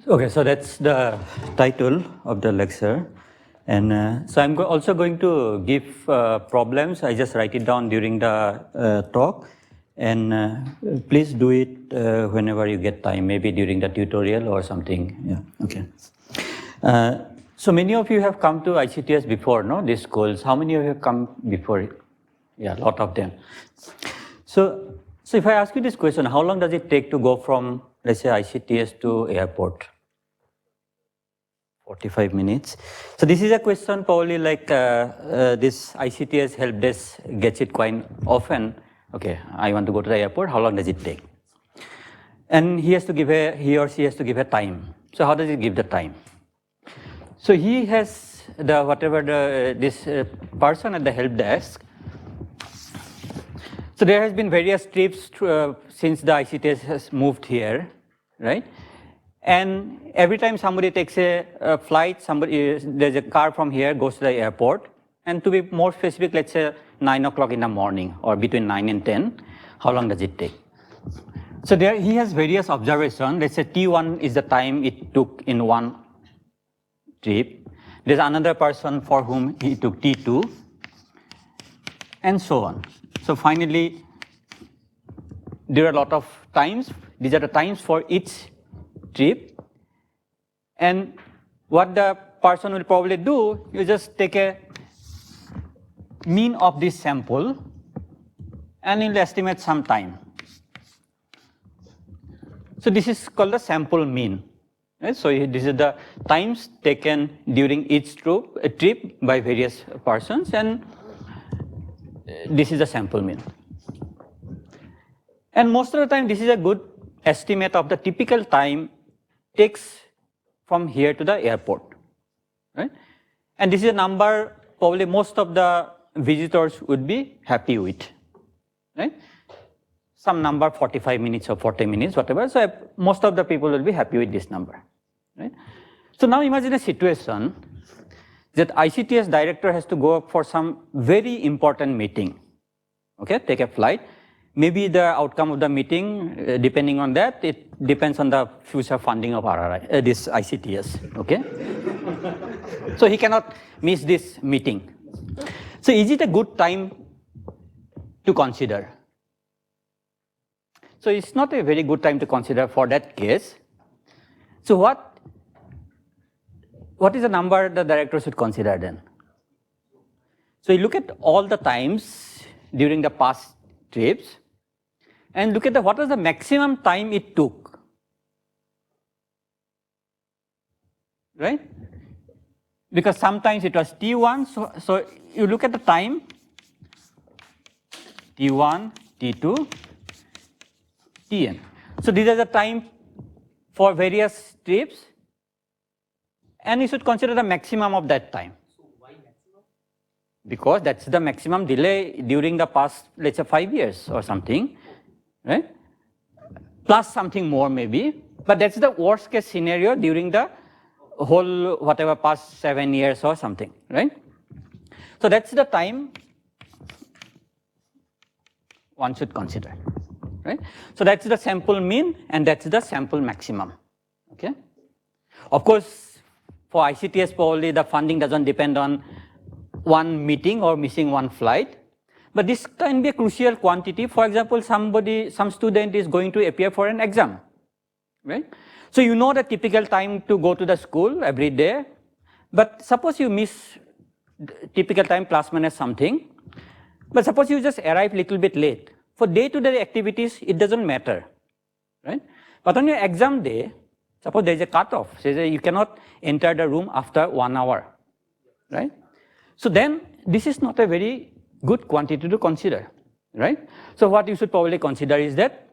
Okay, so that's the title of the lecture. And so I'm also going to give problems. I just write it down during the talk. And please do it whenever you get time, maybe during the tutorial or something. Yeah, okay. So many of you have come to ICTS before, no? These schools. How many of you have come before? Yeah, a lot of them. So if I ask you this question, how long does it take to go from, let's say, ICTS to airport? 45 minutes. So this is a question probably like this ICTS help desk gets it quite often. Okay, I want to go to the airport, how long does it take? And he or she has to give a time. So how does he give the time? So he has this person at the help desk. So there has been various trips since the ICTS has moved here, right? And every time somebody takes a flight, there's a car from here goes to the airport. And to be more specific, let's say 9 o'clock in the morning or between 9 and 10, how long does it take? So there he has various observations. Let's say T1 is the time it took in one trip. There's another person for whom he took T2, and so on. So finally, there are a lot of times. These are the times for each trip. And what the person will probably do, you just take a mean of this sample and you'll estimate some time. So this is called the sample mean. Right? So this is the times taken during each trip by various persons, and this is the sample mean. And most of the time, this is a good estimate of the typical time takes from here to the airport, right? And this is a number probably most of the visitors would be happy with, right? Some number 45 minutes or 40 minutes, whatever. So most of the people will be happy with this number, right? So now imagine a situation that ICTS director has to go up for some very important meeting, okay, take a flight. Maybe the outcome of the meeting, depending on that, it depends on the future funding of RRI, this ICTS, okay? So he cannot miss this meeting. So is it a good time to consider? So it's not a very good time to consider for that case. So what is the number the director should consider then? So you look at all the times during the past trips and look at what was the maximum time it took, right? Because sometimes it was T1, so you look at the time, T1, T2, Tn. So these are the time for various trips, and you should consider the maximum of that time. So why maximum? Because that's the maximum delay during the past, let's say 5 years or something, right? Plus something more maybe, but that's the worst case scenario during the whole whatever past 7 years or something, right? So that's the time one should consider, right? So that's the sample mean and that's the sample maximum, okay? Of course, for ICTS probably the funding doesn't depend on one meeting or missing one flight, but this can be a crucial quantity. For example, some student is going to appear for an exam, right? So you know the typical time to go to the school every day, but suppose you miss typical time plus minus something, but suppose you just arrive a little bit late. For day-to-day activities, it doesn't matter, right? But on your exam day, suppose there is a cutoff, says you cannot enter the room after 1 hour, right? So then this is not a very good quantity to consider, right? So what you should probably consider is that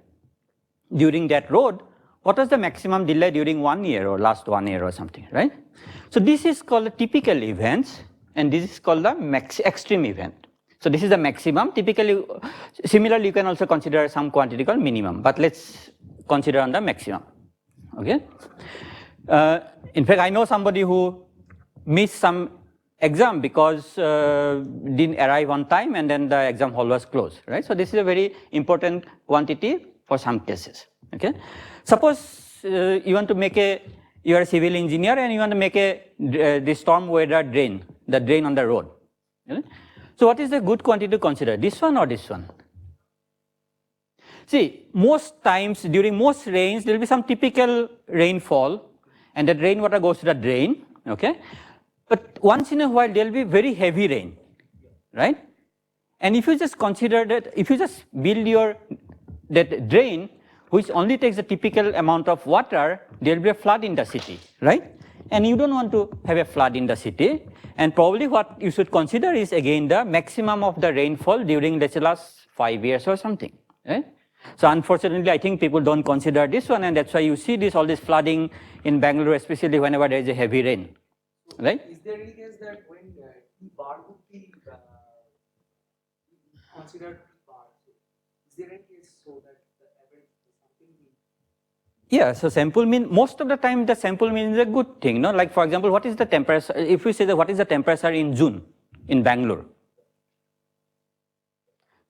during that road, what was the maximum delay during 1 year or last 1 year or something, right? So this is called a typical events, and this is called the extreme event. So this is the maximum. Typically, similarly, you can also consider some quantity called minimum, but let's consider on the maximum, okay? In fact, I know somebody who missed some exam because didn't arrive on time and then the exam hall was closed, right? So this is a very important quantity for some cases, okay? Suppose you want to make a you are a civil engineer and you want to make the storm weather drain, the drain on the road. Right? So what is the good quantity to consider, this one or this one? See, most times during most rains, there will be some typical rainfall and that rainwater goes to the drain, okay? But once in a while, there will be very heavy rain, right? And if you just consider that, if you just build that drain, which only takes a typical amount of water, there will be a flood in the city, right? And you don't want to have a flood in the city. And probably what you should consider is again the maximum of the rainfall during let's say last 5 years or something, right? So unfortunately, I think people don't consider this one, and that's why you see all this flooding in Bangalore, especially whenever there is a heavy rain, right? Is there any case that when T bar would be considered T bar? Is there any case so that the average sample mean? Yeah, so sample mean, most of the time the sample mean is a good thing, no? Like for example, what is the temperature, if we say that what is the temperature in June in Bangalore?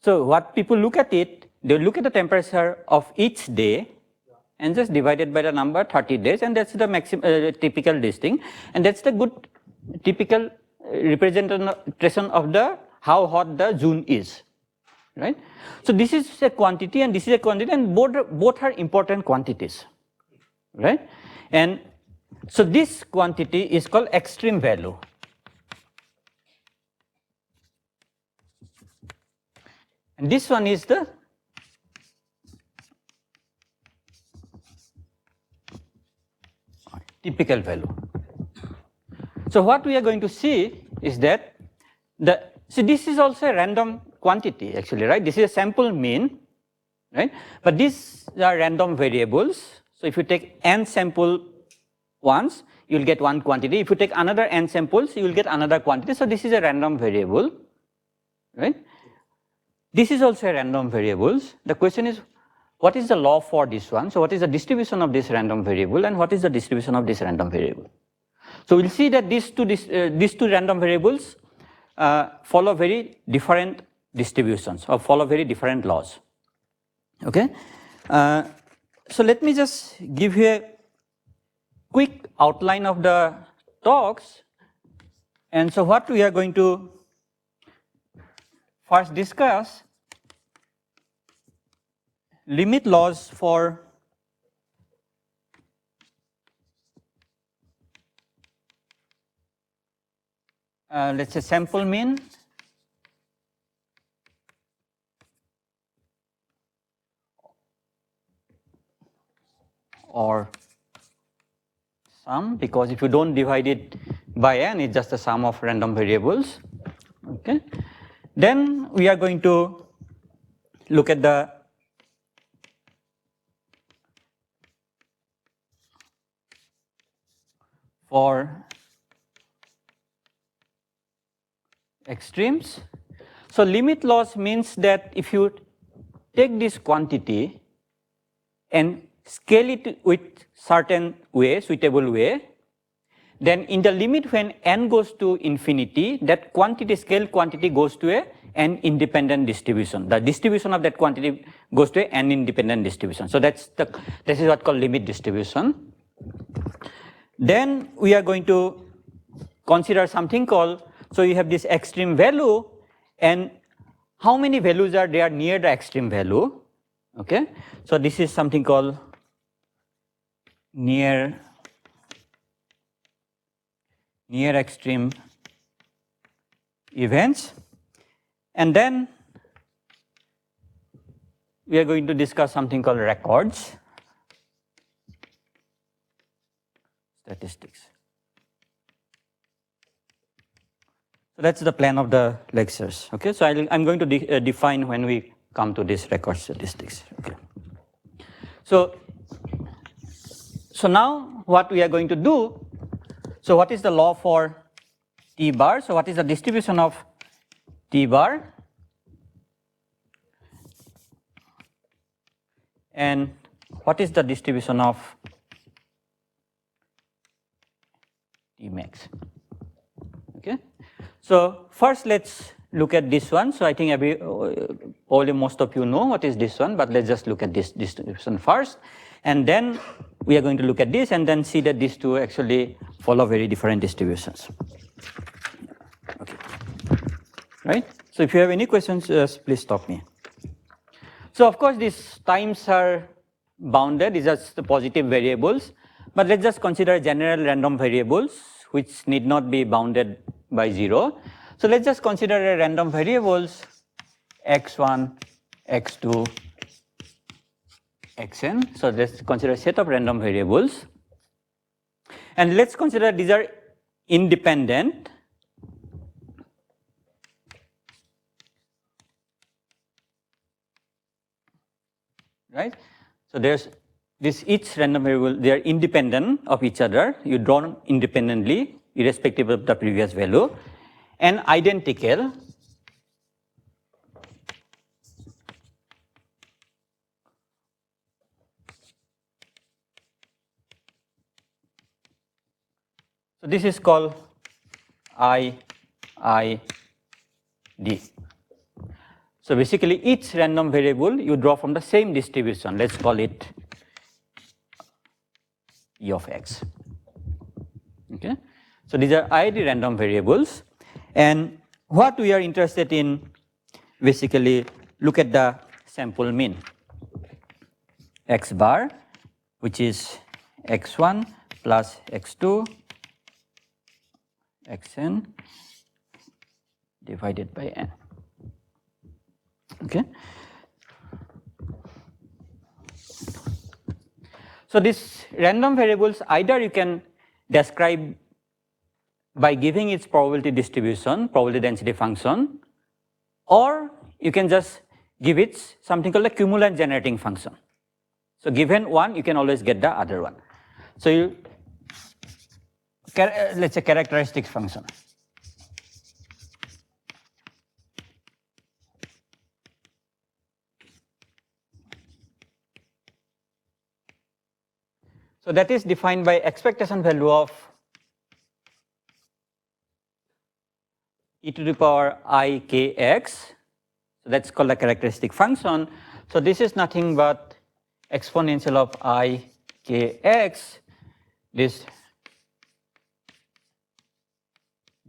So what people look at it, they look at the temperature of each day and just divide it by the number 30 days, and that's the maximum typical this thing, and that's the good typical representation of the how hot the June is, right? So this is a quantity and this is a quantity, and both are important quantities, right? And so this quantity is called extreme value. And this one is the typical value. So what we are going to see is that see this is also a random quantity actually, right? This is a sample mean, right? But these are random variables. So if you take n sample once, you will get one quantity. If you take another n samples, you will get another quantity. So this is a random variable, right? This is also a random variables. The question is, what is the law for this one? So what is the distribution of this random variable and what is the distribution of this random variable? So we'll see that these two random variables follow very different distributions or follow very different laws. Okay. So let me just give you a quick outline of the talks. And so what we are going to first discuss limit laws for let's say sample mean or sum, because if you don't divide it by n, it's just the sum of random variables. Okay. Then we are going to look at the for extremes. So limit laws means that if you take this quantity and scale it with certain way, suitable way, then in the limit when n goes to infinity, that quantity, scale quantity goes to an independent distribution. The distribution of that quantity goes to an independent distribution. So this is what called limit distribution. Then we are going to consider something called, so you have this extreme value, and how many values are there near the extreme value? Okay, so this is something called near extreme events. And then we are going to discuss something called records, statistics. So that's the plan of the lectures. Okay, so I'm going to define when we come to this record statistics. Okay. So now what we are going to do, so what is the law for T bar? So what is the distribution of T bar? And what is the distribution of T max? Okay. So first let's look at this one. So I think probably most of you know what is this one, but let's just look at this distribution first. And then we are going to look at this and then see that these two actually follow very different distributions. Okay. Right? So if you have any questions, please stop me. So of course, these times are bounded. These are just the positive variables. But let's just consider general random variables, which need not be bounded by 0. So let's just consider a random variables x1, x2, xn. So let's consider a set of random variables. And let's consider these are independent. Right? So there's this each random variable, they are independent of each other. You draw them independently, irrespective of the previous value, and identical. So this is called IID. So basically each random variable you draw from the same distribution. Let's call it E of x. Okay. So these are IID random variables, and what we are interested in, basically look at the sample mean x bar, which is x1 plus x2 xn divided by n. Okay. So these random variables, either you can describe by giving its probability distribution, probability density function, or you can just give it something called a cumulant generating function. So given one, you can always get the other one. So you, let's say characteristics function. So that is defined by expectation value of e to the power I kx. So that's called a characteristic function. So this is nothing but exponential of I kx, this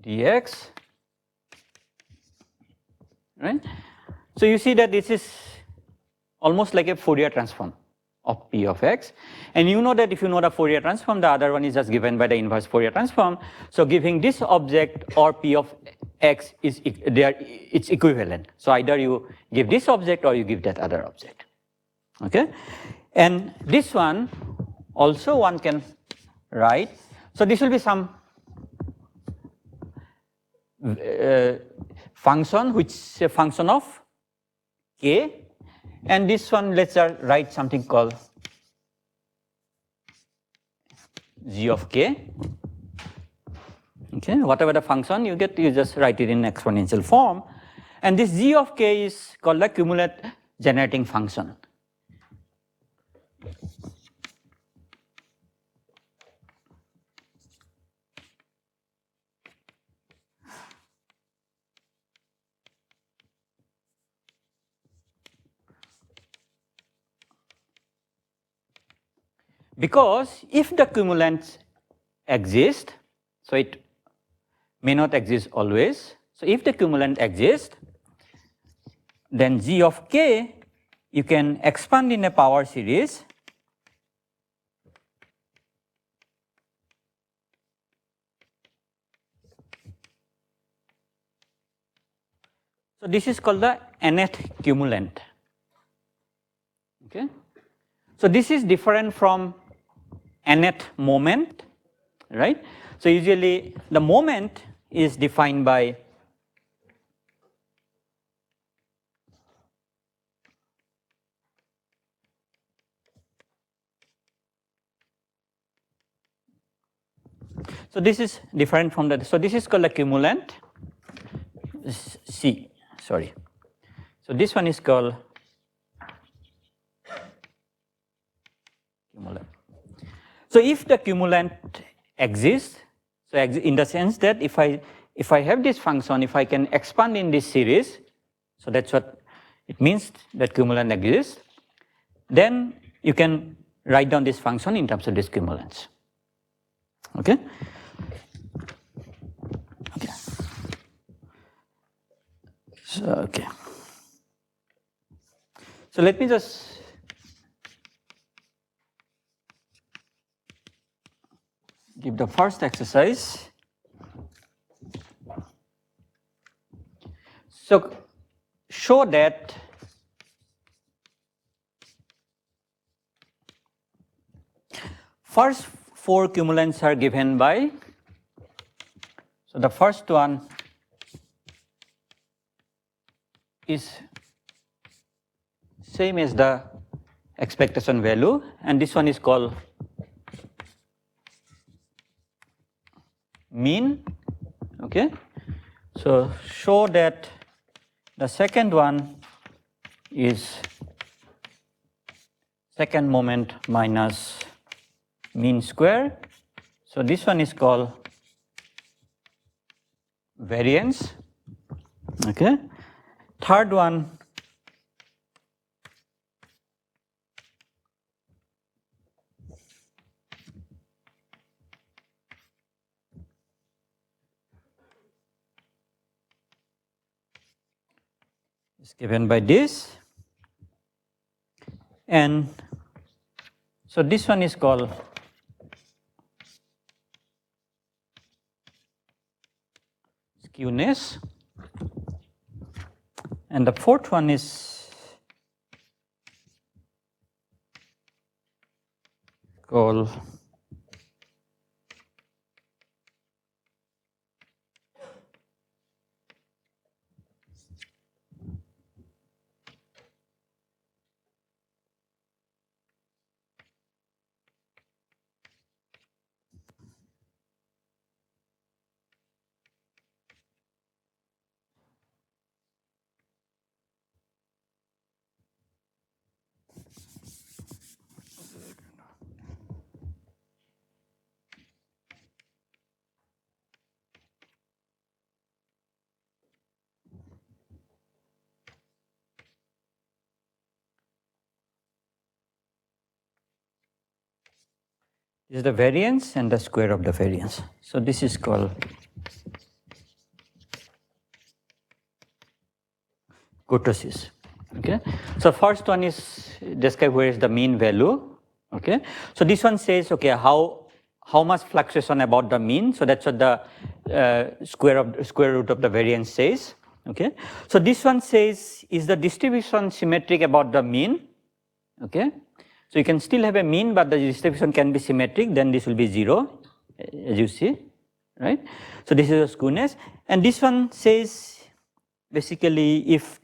dx, right? So you see that this is almost like a Fourier transform of p of x, and you know that if you know the Fourier transform, the other one is just given by the inverse Fourier transform. So giving this object or p of x is it's equivalent. So either you give this object or you give that other object. Okay, and this one also one can write. So this will be some function which is a function of k. And this one, let's write something called g of k. Okay, whatever the function you get, you just write it in exponential form. And this g of k is called the cumulative generating function. Because if the cumulants exist, so it may not exist always. So if the cumulant exists, then g of k you can expand in a power series so this is called the nth cumulant. Okay. So this is different from nth moment, right? So usually the moment is defined by so this is different from that. So this is called a cumulant. C, sorry. So this one is called cumulant. So if the cumulant exists, so in the sense that if I have this function, if I can expand in this series, so that's what it means that cumulant exists, then you can write down this function in terms of this cumulants. Okay? Okay. So let me just give the first exercise. So show that first 4 cumulants are given by, so the first one is same as the expectation value, and this one is called mean. Okay, so show that the second one is second moment minus mean square. So this one is called variance. Okay, third one is given by this, and so this one is called skewness, and the fourth one is called is the variance and the square of the variance. So this is called kurtosis. Okay, so first one is describe where is the mean value. Okay, so this one says, okay, how much fluctuation about the mean. So that's what the square root of the variance says. Okay, so this one says, is the distribution symmetric about the mean? Okay, so you can still have a mean, but the distribution can be symmetric, then this will be 0, as you see, right? So this is a skewness, and this one says basically if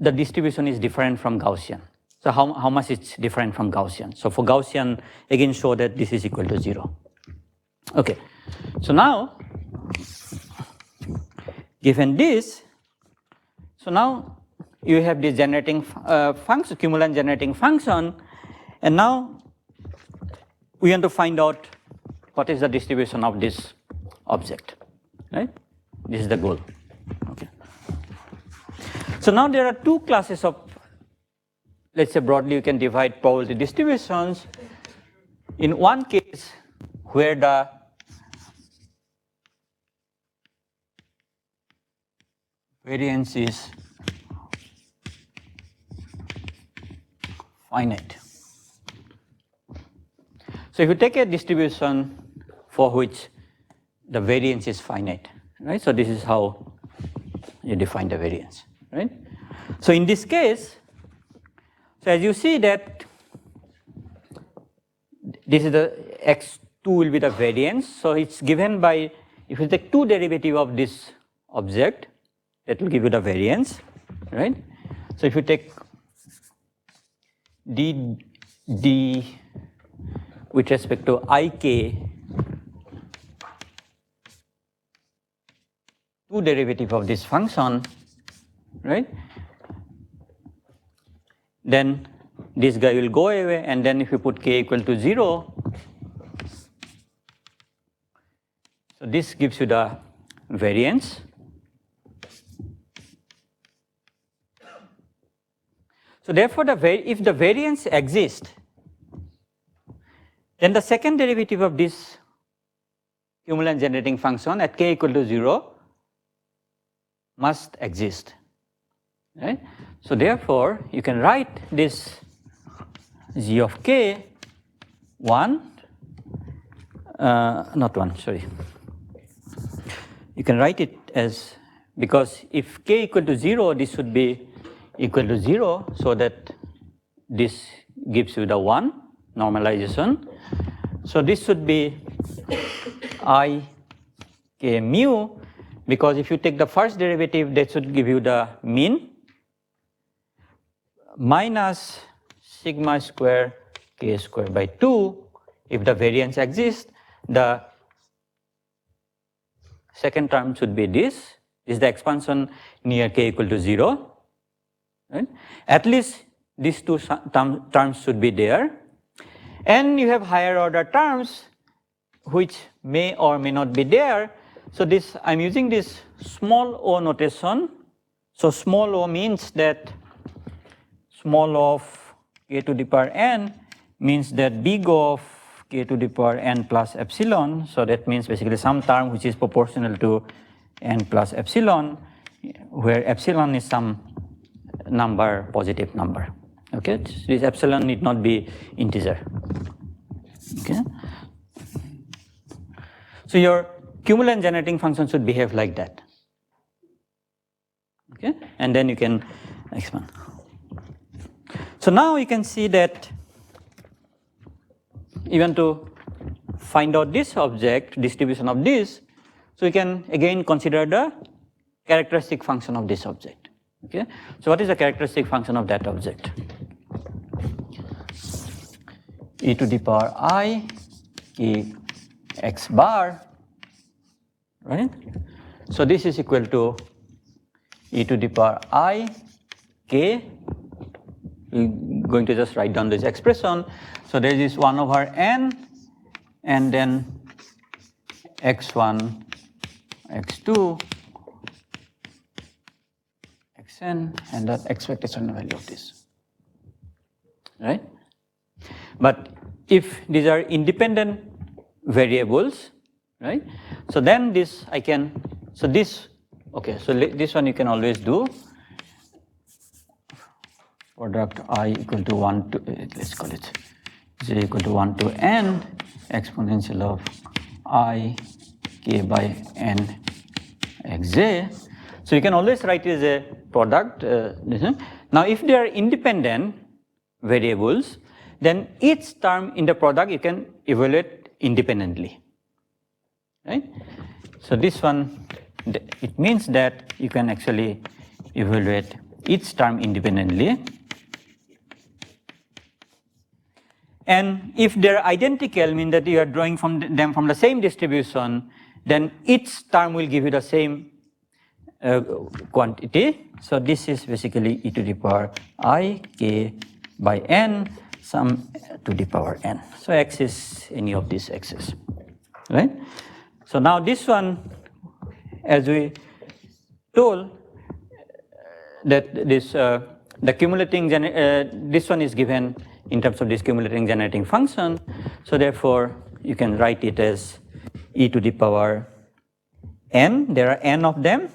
the distribution is different from Gaussian. So how much it's different from Gaussian. So for Gaussian, again show that this is equal to 0. Okay, so now, given this, so now you have this generating function, cumulant generating function, and now we want to find out what is the distribution of this object, right? This is the goal. Okay. So now there are 2 classes of, let's say broadly you can divide probability distributions. In one case where the variance is finite. So if you take a distribution for which the variance is finite, right? So this is how you define the variance, right? So in this case, so as you see that this is the x2 will be the variance. So it's given by, if you take 2 derivative of this object, that will give you the variance, right? So if you take d with respect to ik, 2 derivative of this function, right? Then this guy will go away, and then if you put k equal to 0, so this gives you the variance. So therefore, if the variance exists, Then the second derivative of this cumulant generating function at k equal to 0 must exist, right? So therefore, you can write this g of k 1, not 1, sorry. You can write it as, because if k equal to 0, this should be equal to 0, so that this gives you the 1 normalization. So this should be I k mu, because if you take the first derivative, that should give you the mean, minus sigma square k square by 2. If the variance exists, the second term should be this. This is the expansion near k equal to 0. Right? At least these two terms should be there. And you have higher order terms which may or may not be there. So this, I'm using this small o notation. So small o means that small of k to the power n means that big of k to the power n plus epsilon. So that means basically some term which is proportional to n plus epsilon, where epsilon is some number, positive number. Okay, this epsilon need not be integer. Okay, so your cumulant generating function should behave like that. Okay, and then you can expand. So now you can see that even to find out this object, distribution of this, so you can again consider the characteristic function of this object. Okay, so what is the characteristic function of that object? E to the power I k x bar, right? So this is equal to e to the power I k. We're going to just write down this expression. So there is 1 over n, and then x1, x2, xn, and the expectation value of this, right? But if these are independent variables, right? So then this I can, so this, okay, so this one you can always do. Product I equal to 1 to, let's call it j equal to 1 to n exponential of I k by n xj. So you can always write it as a product. Now if they are independent variables, then each term in the product you can evaluate independently, right? So this one, it means that you can actually evaluate each term independently. And if they're identical, mean that you are drawing from them from the same distribution, then each term will give you the same quantity. So this is basically e to the power I k by n sum to the power n. So x is any of these x's, right? So now this one, as we told, that this the cumulating this one is given in terms of this cumulating generating function. So therefore, you can write it as e to the power n. There are n of them,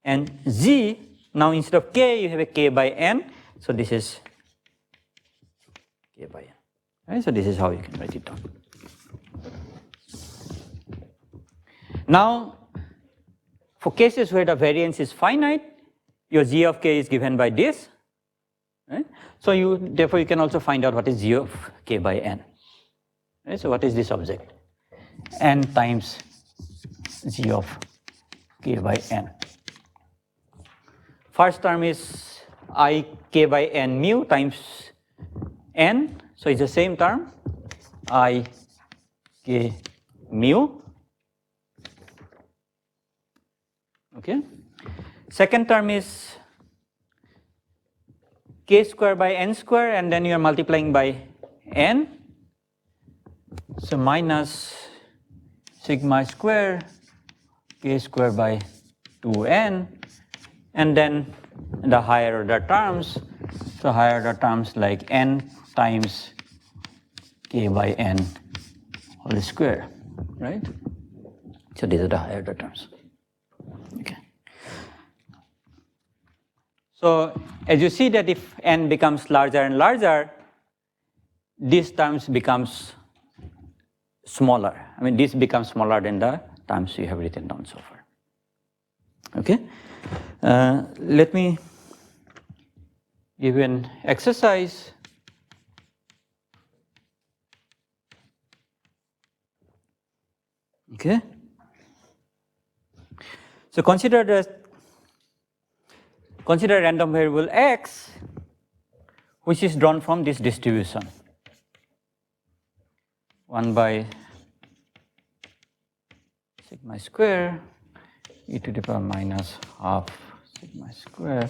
and z. Now instead of k, you have a k by n. So this is k by n. Right? So this is how you can write it down. Now, for cases where the variance is finite, your g of k is given by this. Right? So therefore you can also find out what is g of k by n. Right? So what is this object? N times g of k by n. First term is I k by n mu times n. So it's the same term, I k mu. Okay. Second term is k square by n square, and then you are multiplying by n. So minus sigma square k square by 2n, and then the higher order terms. So higher order terms like n times k by n whole square, right? So these are the higher order terms. Okay. So as you see that if n becomes larger and larger, these terms becomes smaller. I mean, this becomes smaller than the terms you have written down so far. Okay. Let me give you an exercise. Okay. So consider random variable x, which is drawn from this distribution. 1 by sigma square e to the power minus half sigma square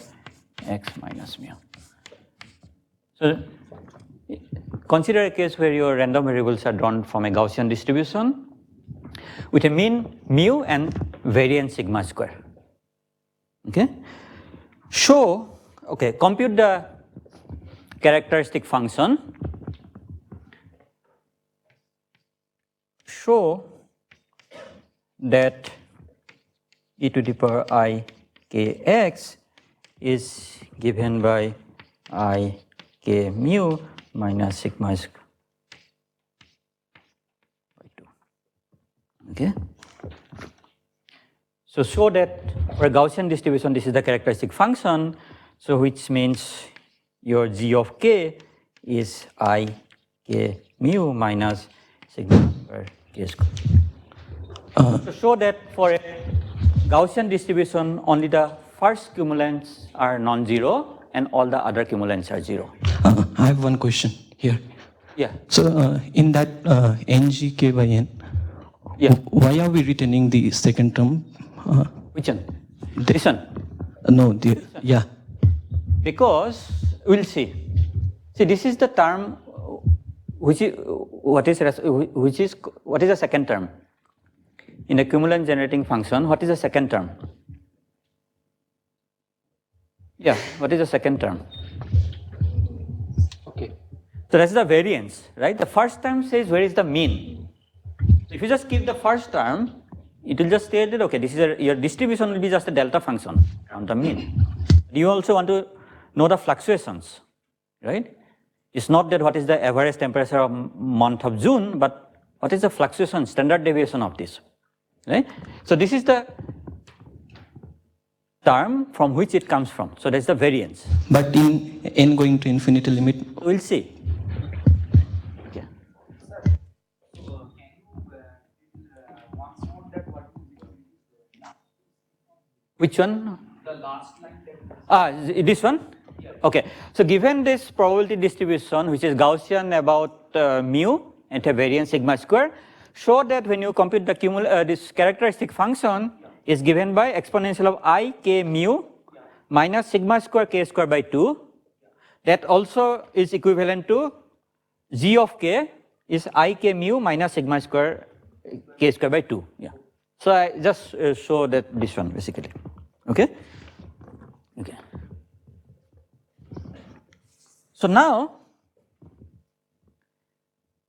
x minus mu. So consider a case where your random variables are drawn from a Gaussian distribution with a mean mu and variance sigma square. Okay. Compute the characteristic function. Show that e to the power I kx is given by I k mu minus sigma square by 2. Okay. So show that for a Gaussian distribution, this is the characteristic function. So which means your g of k is I k mu minus sigma square k square. To show that for a Gaussian distribution, only the first cumulants are non-zero and all the other cumulants are 0. I have one question here. Yeah. So in that ngk by n, Yeah. why are we retaining the second term? Which one? This one. No, yeah. Because we'll see. See, this is the term what is the second term? In a cumulant generating function, what is the second term? Yeah, what is the second term? Okay. So that's the variance, right? The first term says where is the mean. So if you just keep the first term, it will just state that, okay, this is your distribution will be just a delta function around the mean. You also want to know the fluctuations, right? It's not that what is the average temperature of month of June, but what is the fluctuation, standard deviation of this, right? So this is the term from which it comes from. So that's the variance. But in n going to infinity limit? We'll see. Okay. So can you once more that what Which one? the last line that This one? Yeah. Okay. So given this probability distribution, which is Gaussian about mu and a variance sigma square, show that when you compute the this characteristic function is given by exponential of I k mu minus sigma square k square by 2. That also is equivalent to g of k is I k mu minus sigma square k square by 2. Yeah. So I just show that this one basically. Okay. Okay. So now,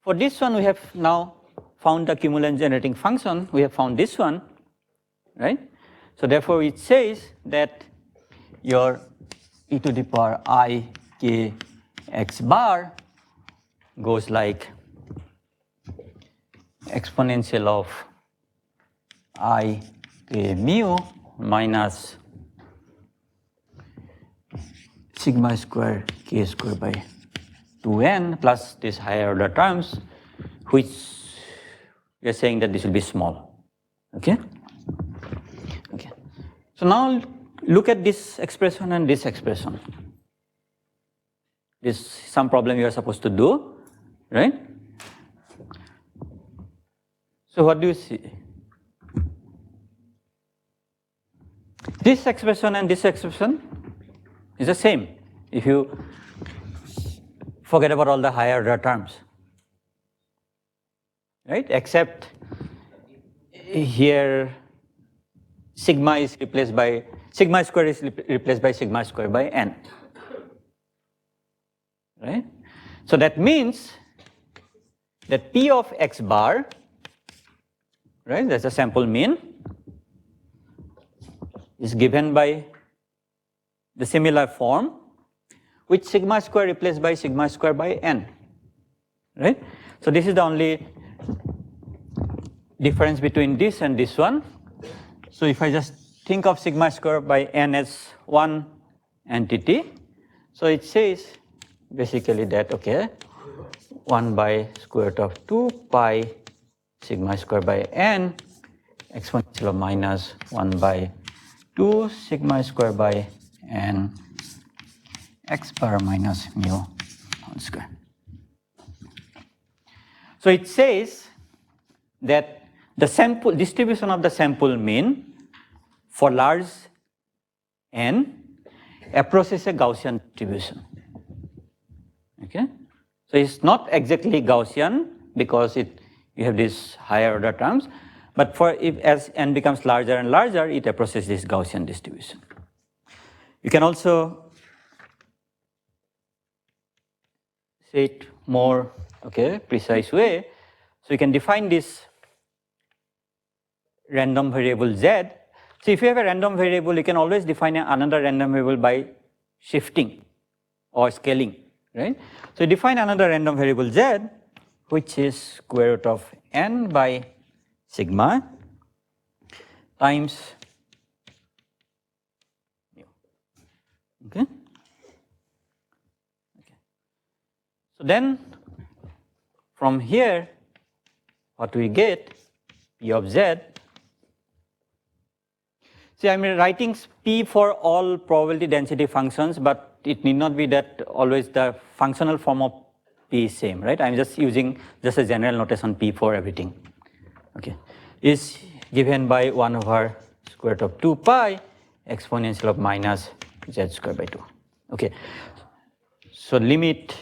for this one, we have now found the cumulant generating function. We have found this one, right? So therefore, it says that your e to the power I k x bar goes like exponential of I k mu minus sigma square k square by 2n plus these higher order terms, which we are saying that this will be small. Okay? Okay. So now look at this expression and this expression. This is some problem you are supposed to do, right? So what do you see? This expression and this expression is the same if you forget about all the higher order terms, right? Except here sigma is replaced by sigma square is replaced by sigma square by n, right? So that means that P of x bar, right, that's a sample mean, is given by the similar form with sigma square replaced by sigma square by n, right? So this is the only difference between this and this one. So if I just think of sigma square by n as one entity, so it says basically that, okay, 1 by square root of 2 pi sigma square by n exponential of minus 1 by 2 sigma square by n x bar minus mu whole square. So it says that the sample distribution of the sample mean for large n approaches a Gaussian distribution. Okay, so it's not exactly Gaussian because you have these higher order terms, but for if as n becomes larger and larger, it approaches this Gaussian distribution. You can also say it more, okay, precise way. So you can define this random variable z. So if you have a random variable, you can always define another random variable by shifting or scaling, right? So you define another random variable z, which is square root of n by sigma times mu. Okay? So then from here, what we get, P of z. See, I'm writing P for all probability density functions, but it need not be that always the functional form of P is same, right? I'm just using just a general notation P for everything. Okay, is given by 1 over square root of 2 pi exponential of minus z square by 2. Okay, so limit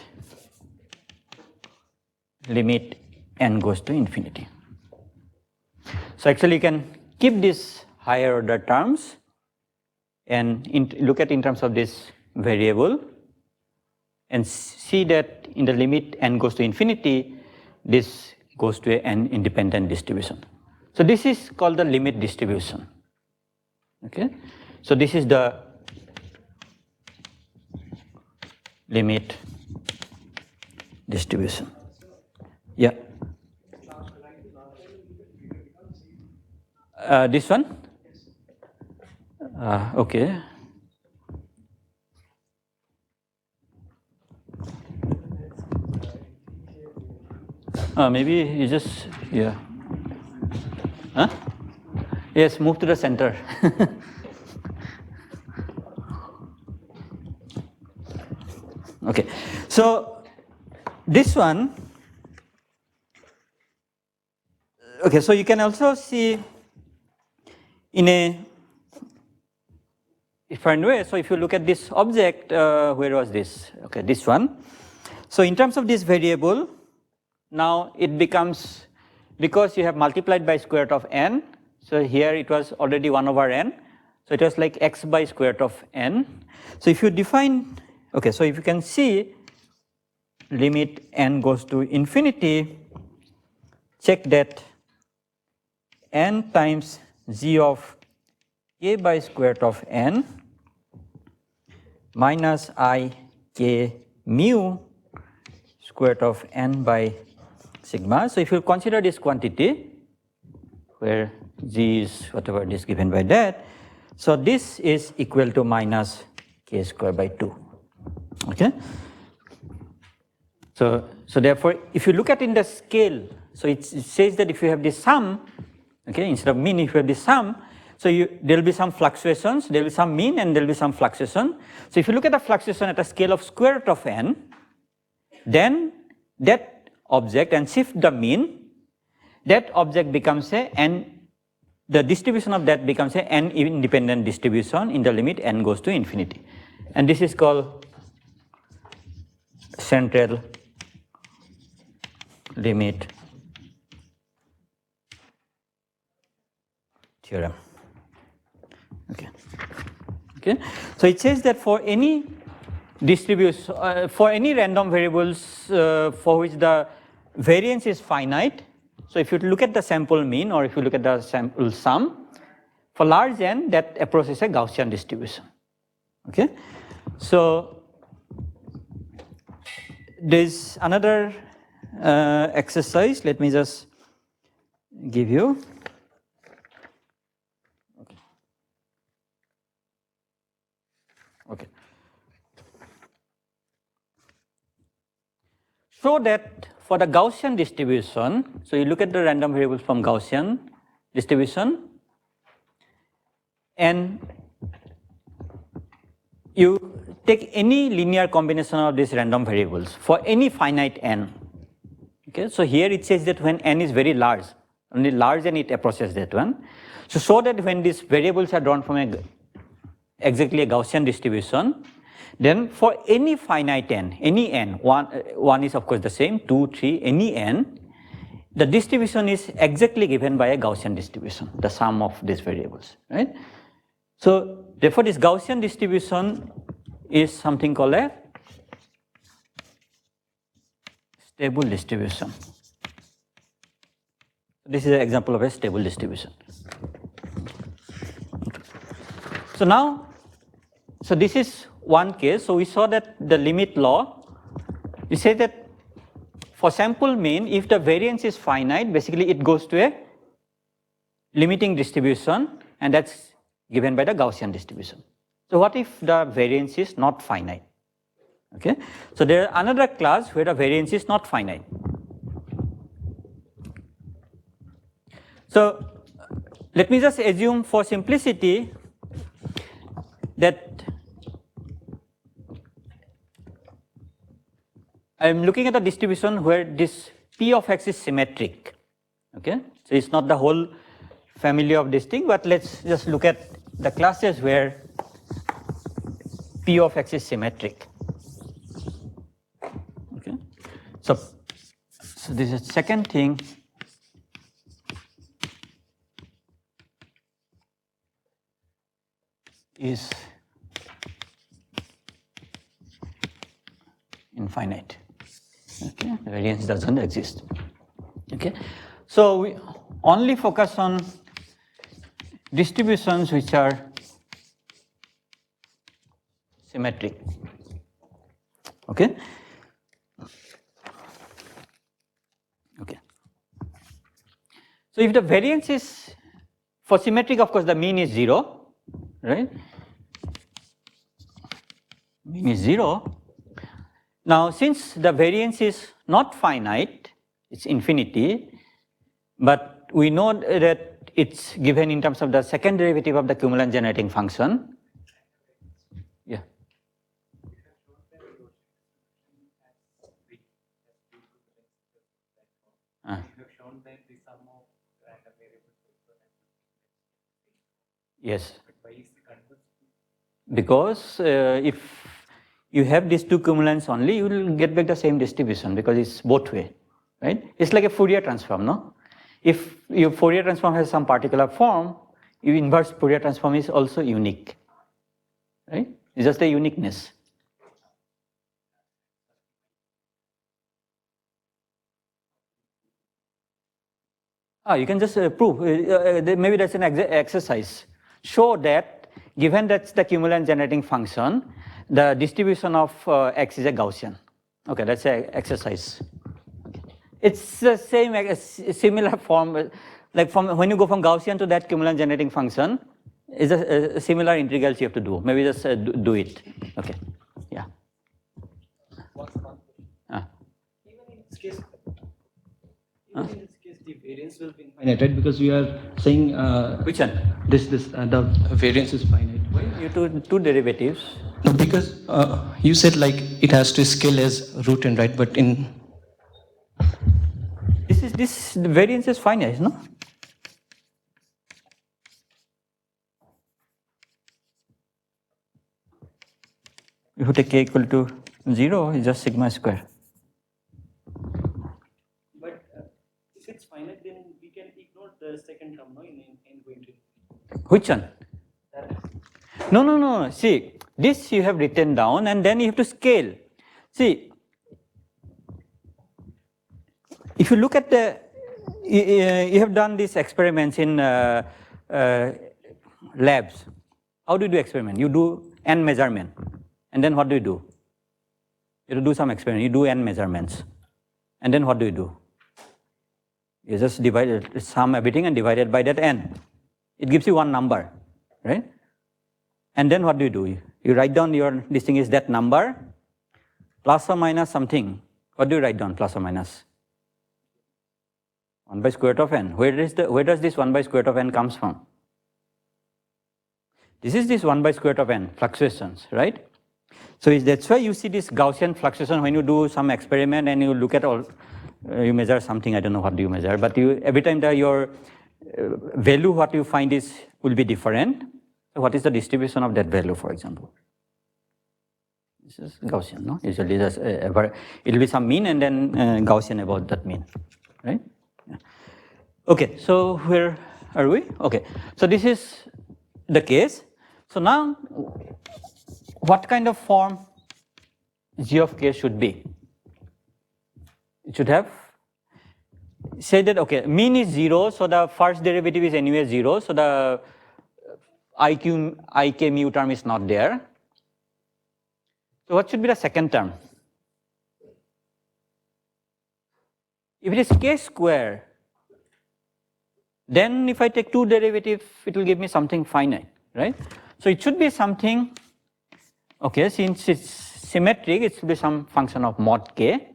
n goes to infinity. So actually you can keep this higher order terms and look at in terms of this variable and see that in the limit n goes to infinity, this goes to an independent distribution. So this is called the limit distribution. Okay, so this is the limit distribution. Yeah. This one? Okay. Maybe you just, yeah. Huh? Yes, move to the center. Okay, so this one, okay, so you can also see in a different way. So if you look at this object, where was this? Okay, this one. So in terms of this variable, now it becomes, because you have multiplied by square root of n, so here it was already 1 over n, so it was like x by square root of n. So if you define, okay, so if you can see limit n goes to infinity, check that n times g of k by square root of n minus I k mu square root of n by sigma. So if you consider this quantity where g is whatever it is given by that, so this is equal to minus k square by 2. Okay. So therefore, if you look at in the scale, so it says that if you have this sum, okay, instead of mean, if you have this sum, so there will be some fluctuations, there will be some mean and there will be some fluctuation. So if you look at the fluctuation at a scale of square root of n, then that object and shift the mean, that object becomes a n, the distribution of that becomes a n independent distribution in the limit n goes to infinity. And this is called central limit theorem. Okay. Okay. So it says that for any distribution, for any random variables for which the variance is finite. So if you look at the sample mean or if you look at the sample sum, for large n, that approaches a Gaussian distribution. Okay, so there's another exercise. Let me just give you. Okay. So that for the Gaussian distribution, so you look at the random variables from Gaussian distribution, and you take any linear combination of these random variables for any finite n. Okay, so here it says that when n is very large, only large n it approaches that one. So that when these variables are drawn from exactly a Gaussian distribution, then for any finite n, any n, one is of course the same, 2, 3, any n, the distribution is exactly given by a Gaussian distribution, the sum of these variables, right? So therefore this Gaussian distribution is something called a stable distribution. This is an example of a stable distribution. So now, so this is one case. So we saw that the limit law, we say that for sample mean, if the variance is finite, basically it goes to a limiting distribution, and that's given by the Gaussian distribution. So what if the variance is not finite? Okay, so there is another class where the variance is not finite. So let me just assume for simplicity that I am looking at a distribution where this P of x is symmetric. Okay, so it's not the whole family of this thing, but let's just look at the classes where P of x is symmetric. Okay, so this is second thing. Is infinite. Okay, variance doesn't exist. Okay, so we only focus on distributions which are symmetric. Okay. Okay. So if the variance is for symmetric, of course, the mean is 0, right? Mean is 0. Now, since the variance is not finite, it's infinity, but we know that it's given in terms of the second derivative of the cumulant generating function. Yeah. You have shown that the sum of random variables also has. Yes. But why is the converse? Because if you have these two cumulants only, you will get back the same distribution because it's both way, right? It's like a Fourier transform, no? If your Fourier transform has some particular form, your inverse Fourier transform is also unique, right? It's just a uniqueness. You can just prove, maybe that's an exercise. Show that given that's the cumulant generating function, the distribution of x is a Gaussian. Okay, that's an exercise. Okay. It's the same, similar form, like from when you go from Gaussian to that cumulant generating function, is a similar integrals you have to do. Maybe just do it. Okay, yeah. One question. Even in this case, the variance will be infinite, right? Because we are saying Which one? The variance is finite. Why? You two derivatives. No, because you said like it has to scale as root n, right? But in this variance is finite, no? If you take k equal to 0, it's just sigma square. But if it's finite, then we can ignore the second term, no, in going to. Which one? No. See, this you have written down and then you have to scale. See, if you look at the, you have done these experiments in labs. How do you do experiment? You do n measurement, and then what do? You do some experiment, you do n measurements, and then what do? You just divide it, sum everything and divide it by that n. It gives you one number, right? And then what do? You write down this thing is that number, plus or minus something. What do you write down, plus or minus? 1 by square root of n. Where does this 1 by square root of n comes from? This is this 1 by square root of n, fluctuations, right? So that's why you see this Gaussian fluctuation when you do some experiment and you look at all, you measure something, I don't know what do you measure, but every time your value what you find will be different. So what is the distribution of that value, for example? This is Gaussian, no? Usually it will be some mean and then Gaussian about that mean, right? Yeah. Okay, so where are we? Okay, so this is the case. So now, what kind of form g of k should be? It should have, say that, okay, mean is 0, so the first derivative is anyway 0, so the ik mu term is not there. So what should be the second term? If it is k square, then if I take two derivatives, it will give me something finite, right? So it should be something, okay, since it's symmetric, it should be some function of mod k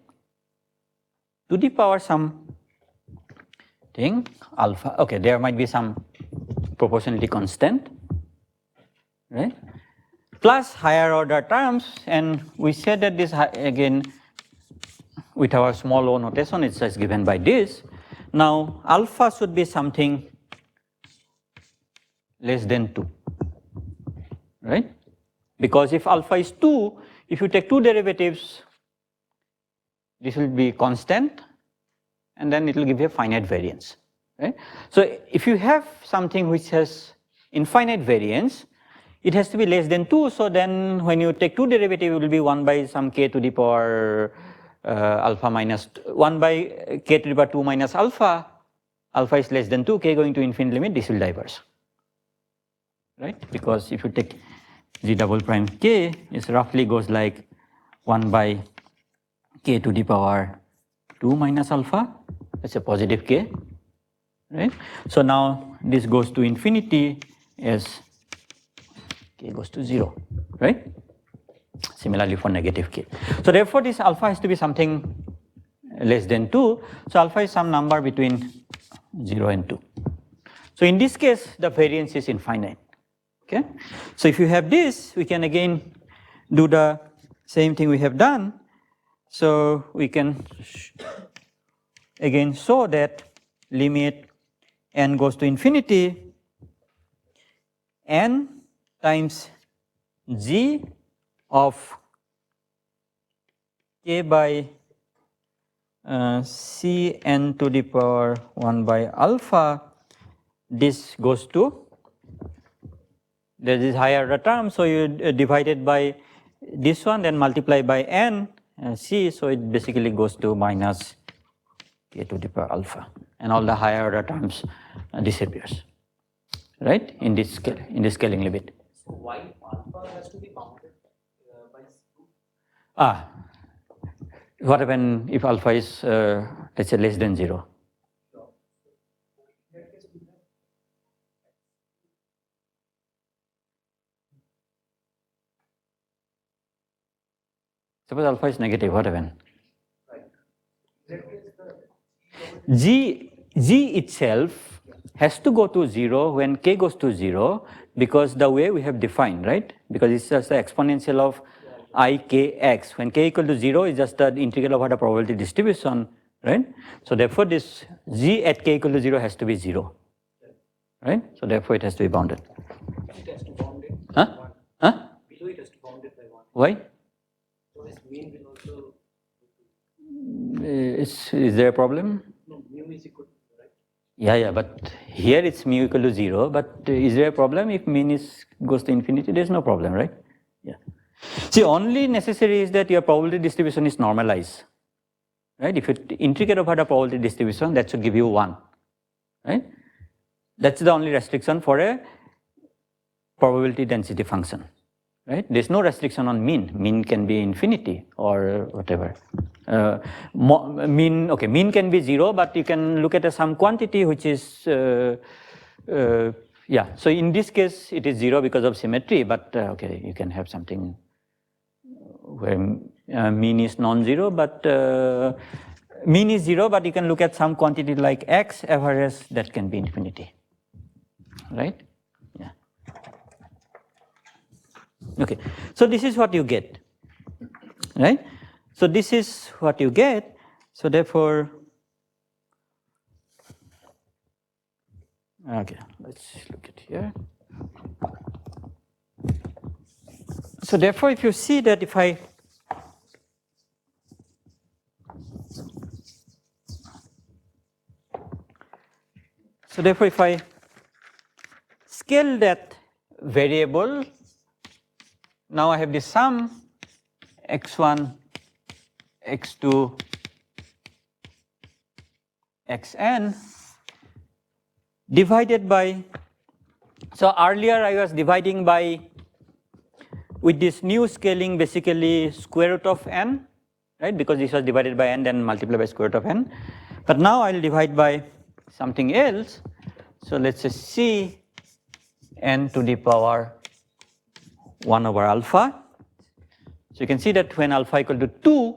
to the power some thing alpha. Okay, there might be some proportionality constant, right? Plus higher order terms, and we said that this again with our small o notation, it's just given by this. Now alpha should be something less than 2, right? Because if alpha is 2, if you take two derivatives, this will be constant, and then it will give you a finite variance, right? So if you have something which has infinite variance, it has to be less than 2, so then when you take two derivatives, it will be 1 by some k to the power alpha minus 1 by k to the power 2 minus alpha. Alpha is less than 2, k going to infinite limit, this will diverge, right? Because if you take g double prime k, it roughly goes like 1 by k to the power 2 minus alpha, that's a positive k, right? So now this goes to infinity as k goes to 0, right? Similarly for negative k. So therefore this alpha has to be something less than 2, so alpha is some number between 0 and 2. So in this case, the variance is infinite, okay? So if you have this, we can again do the same thing we have done. So we can again show that limit n goes to infinity, n times g of k by Cn to the power 1 by alpha, this goes to, there is higher order term, so you divide it by this one, then multiply by n, c, so it basically goes to minus k to the power alpha, and all the higher order terms disappears, right, in this scaling limit. So why alpha has to be bounded by 2? What happens if alpha is, let's say, less than 0? Suppose alpha is negative, what happens? G itself has to go to 0 when k goes to 0, because the way we have defined, right? Because it's just the exponential of ikx. When k equal to 0 is just the integral over the probability distribution, right? So therefore this g at k equal to 0 has to be 0, right? So therefore it has to be bounded. It has to bound it. Huh? Huh? Below it has to bound it by 1. Why? So this mean will also. Is there a problem? No, mu is equal to, right? Yeah, but here it's mu equal to 0, but is there a problem if mean goes to infinity? There's no problem, right? Yeah. See, only necessary is that your probability distribution is normalized. right? If you integrate over the probability distribution, that should give you 1, right? That's the only restriction for a probability density function, right? There's no restriction on mean. Mean can be infinity or whatever. Mean can be 0, but you can look at some quantity which is, yeah. So in this case, it is 0 because of symmetry, but okay, you can have something where mean is non-zero, but mean is 0, but you can look at some quantity like x average that can be infinity, right? Yeah. Okay, so this is what you get, right? So this is what you get. So therefore, okay, let's look at here. So therefore, if you see that if I scale that variable, now I have the sum x1, x2, xn divided by, so earlier I was dividing by, with this new scaling, basically square root of n, right? Because this was divided by n, then multiplied by square root of n. But now I'll divide by something else. So let's say c n to the power 1 over alpha. So you can see that when alpha equal to 2,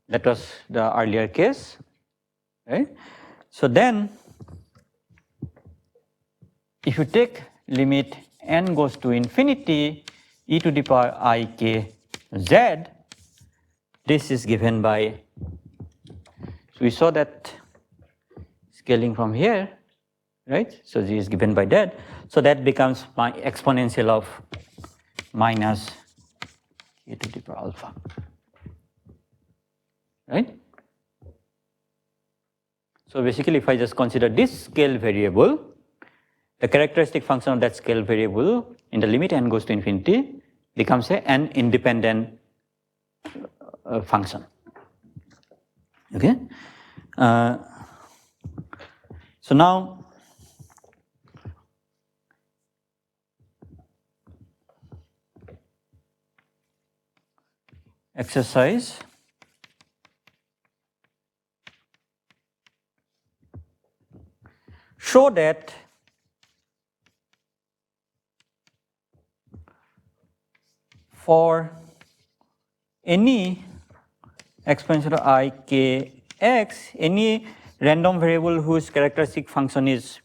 that was the earlier case, right? So then, if you take limit n goes to infinity, e to the power I k z, this is given by, so we saw that scaling from here, right? So this is given by that. So that becomes my exponential of minus e to the power alpha, right? So basically, if I just consider this scale variable, the characteristic function of that scale variable in the limit n goes to infinity becomes an independent function. Okay. So now, exercise. Show that for any exponential I k x, any random variable whose characteristic function is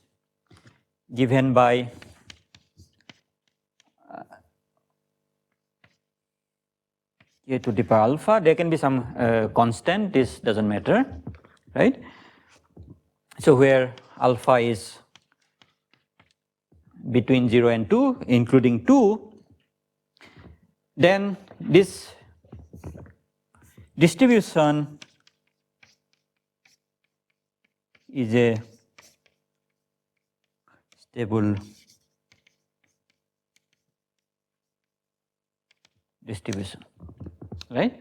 given by k to the power alpha, there can be some constant, this doesn't matter, right? So where alpha is between 0 and 2, including 2, then this distribution is a stable distribution, right?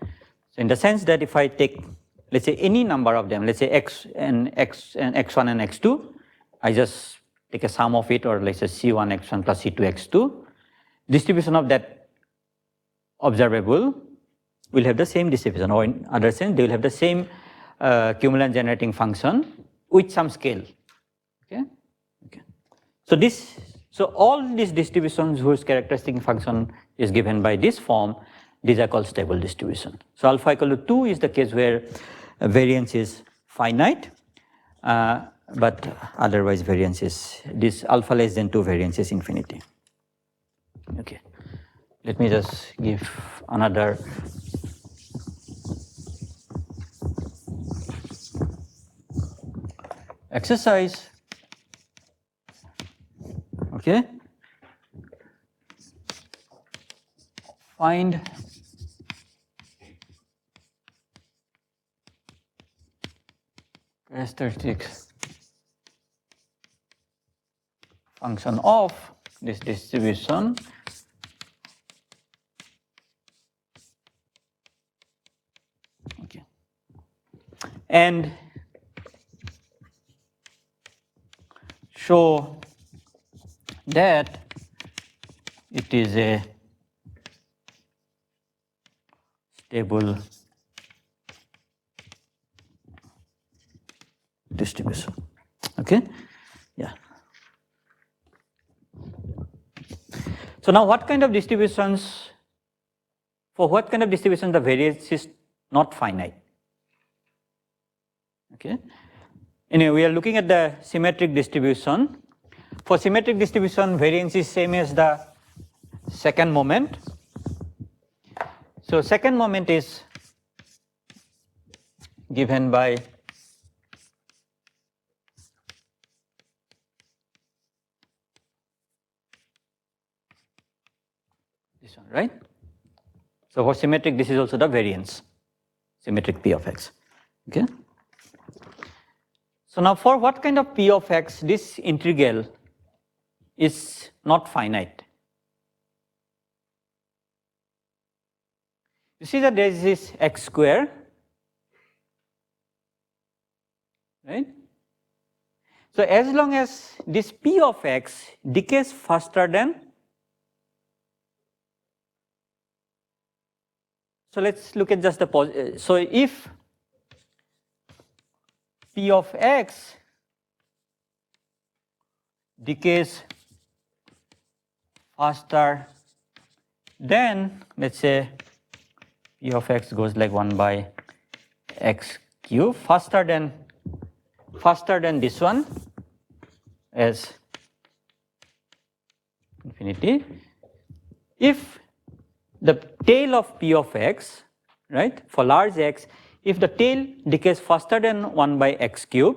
So in the sense that if I take, let's say, any number of them, let's say x and x1 and x2, I just take a sum of it, or let's say c1 x1 plus c2 x2, distribution of that observable will have the same distribution, or in other sense, they will have the same cumulant generating function with some scale. Okay. Okay. So all these distributions whose characteristic function is given by this form, these are called stable distribution. So alpha equal to 2 is the case where variance is finite, but otherwise variance is, this alpha less than 2 variance is infinity. Okay. Let me just give another exercise. Okay. Find characteristic function of this distribution and show that it is a stable distribution. Okay, yeah. So now what kind of distributions, for what kind of distribution the variance is not finite? Okay. Anyway, we are looking at the symmetric distribution. For symmetric distribution, variance is same as the second moment. So second moment is given by this one, right? So for symmetric, this is also the variance, symmetric P of x. Okay. So now for what kind of P of x, this integral is not finite. You see that there is this x square, right? So as long as this P of x decays faster than, so let's look at just the, so if P of x decays faster than, let's say P of x goes like 1 by x cube, faster than this one as infinity. If the tail of P of x, right, for large x, if the tail decays faster than 1 by x cube,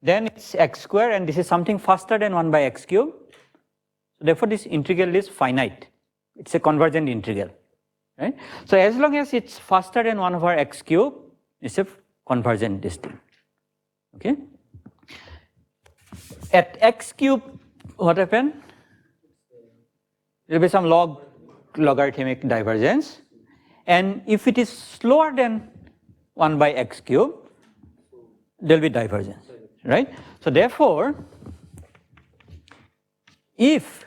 then it's x square, and this is something faster than 1 by x cube. So therefore, this integral is finite. It's a convergent integral, right? So as long as it's faster than 1 over x cube, it's a convergent distinct. Okay. At x cube, what happened? There will be some logarithmic divergence, and if it is slower than 1 by x cube, there will be divergence, right? So therefore, if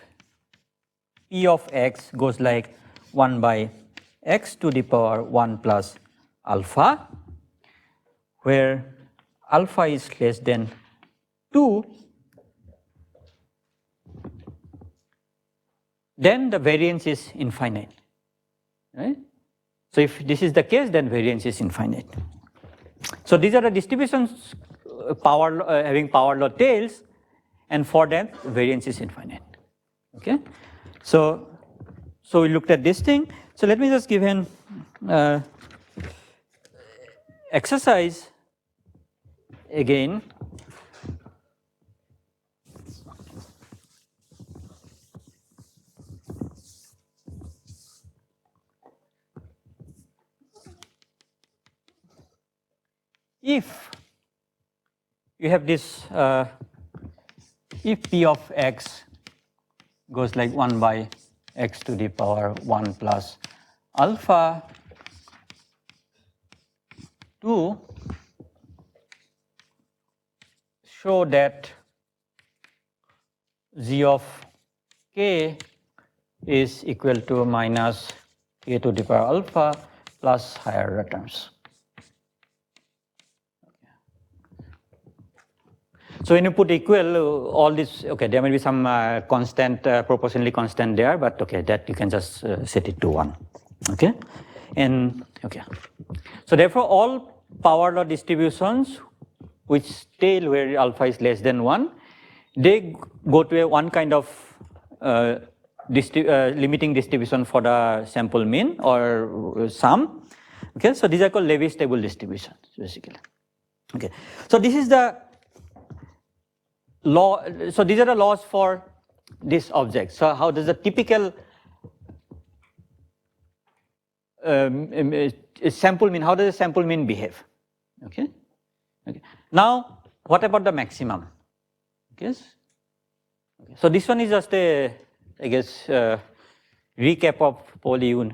P of x goes like 1 by x to the power 1 plus alpha, where alpha is less than 2, then the variance is infinite, right? So if this is the case, then variance is infinite. So these are the distributions having power law tails, and for them variance is infinite. Okay, so we looked at this thing. So let me just give an exercise again. If you have this, if P of x goes like 1 by x to the power 1 plus alpha 2, show that z of k is equal to minus k to the power alpha plus higher order terms. So when you put equal, all this, okay, there may be some constant, proportionally constant there, but okay, that you can just set it to 1, okay? And, okay. So therefore, all power law distributions which tail where alpha is less than 1, they go to a one kind of limiting distribution for the sample mean or sum, okay? So these are called Levy stable distributions, basically, okay? So this is the law, so these are the laws for this object. So how does a typical sample mean, how does a sample mean behave? Okay. Okay. Now, what about the maximum? Okay. So this one is just a, I guess, recap of probably you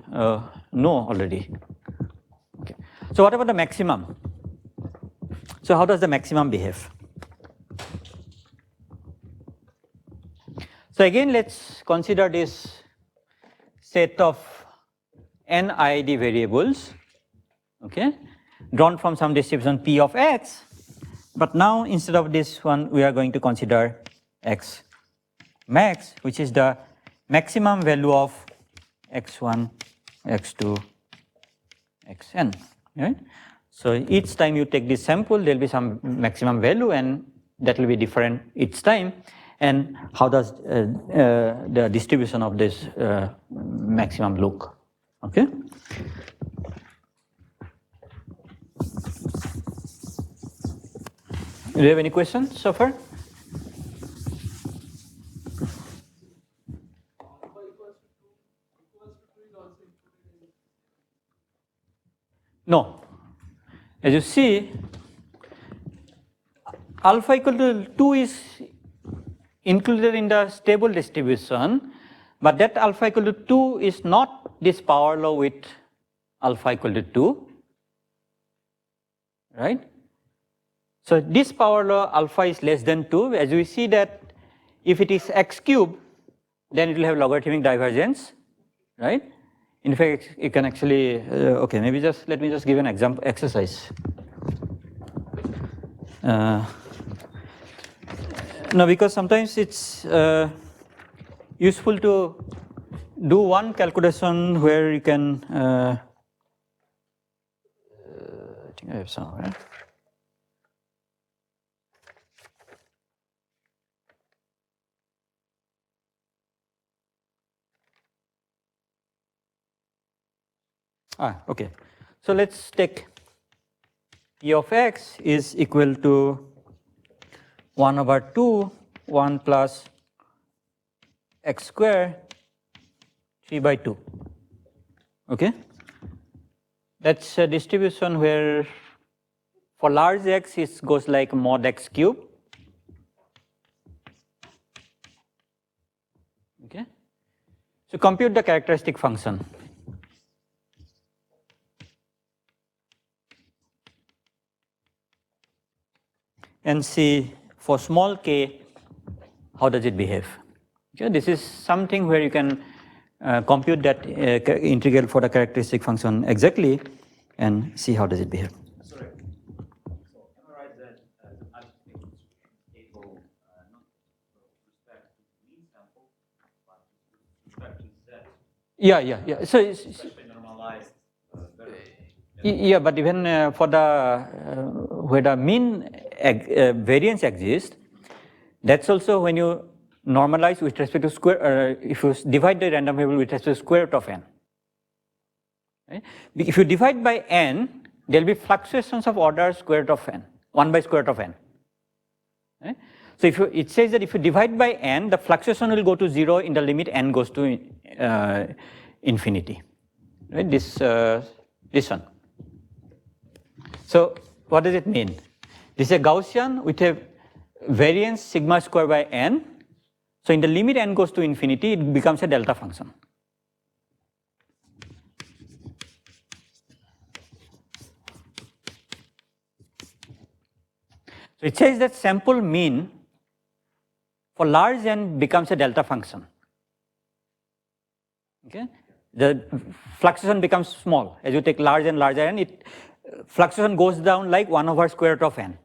know already. Okay. So what about the maximum? So how does the maximum behave? So again, let's consider this set of n IID variables, okay, drawn from some distribution P of x. But now instead of this one, we are going to consider x max, which is the maximum value of x1, x2, xn, right? So each time you take this sample, there will be some maximum value and that will be different each time. And how does the distribution of this maximum look, okay? Do you have any questions so far? No. As you see, alpha equal to 2 is included in the stable distribution, but that alpha equal to 2 is not this power law with alpha equal to 2, right? So this power law alpha is less than 2, as we see that if it is x cube, then it will have logarithmic divergence, right? In fact, you can actually, okay, maybe just let me just give an example exercise. No, because sometimes it's useful to do one calculation where you can, I think I have somewhere. Okay. So let's take P of x is equal to 1 over 2, 1 plus x square, 3 by 2. Okay? That's a distribution where for large x it goes like mod x cube. Okay? So compute the characteristic function. And see for small k, how does it behave? Okay, this is something where you can compute that integral for the characteristic function exactly and see how does it behave. Sorry. So am I right that algebraic table not with respect to the mean sample, but with respect to z? Yeah. So it's Especially normalized better. yeah, but even for the where the mean variance exists, that's also when you normalize with respect to square, if you divide the random variable with respect to square root of n. Right? If you divide by n, there will be fluctuations of order square root of n, 1 by square root of n. Right? So if you, it says that if you divide by n, the fluctuation will go to 0 in the limit n goes to infinity. Right? This one. So what does it mean? This is a Gaussian with a variance sigma square by n. So in the limit n goes to infinity, it becomes a delta function. So it says that sample mean for large n becomes a delta function. Okay? The fluctuation becomes small. As you take large and larger n, fluctuation goes down like 1 over square root of n.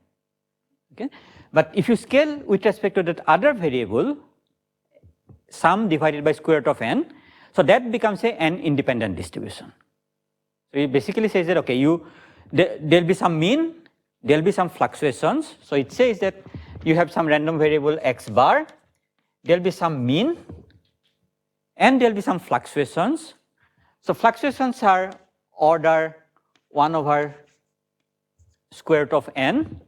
Okay? But if you scale with respect to that other variable, sum divided by square root of n, so that becomes a n independent distribution. So it basically says that, okay, there'll be some mean, there'll be some fluctuations. So it says that you have some random variable x bar, there'll be some mean, and there'll be some fluctuations. So fluctuations are order 1 over square root of n,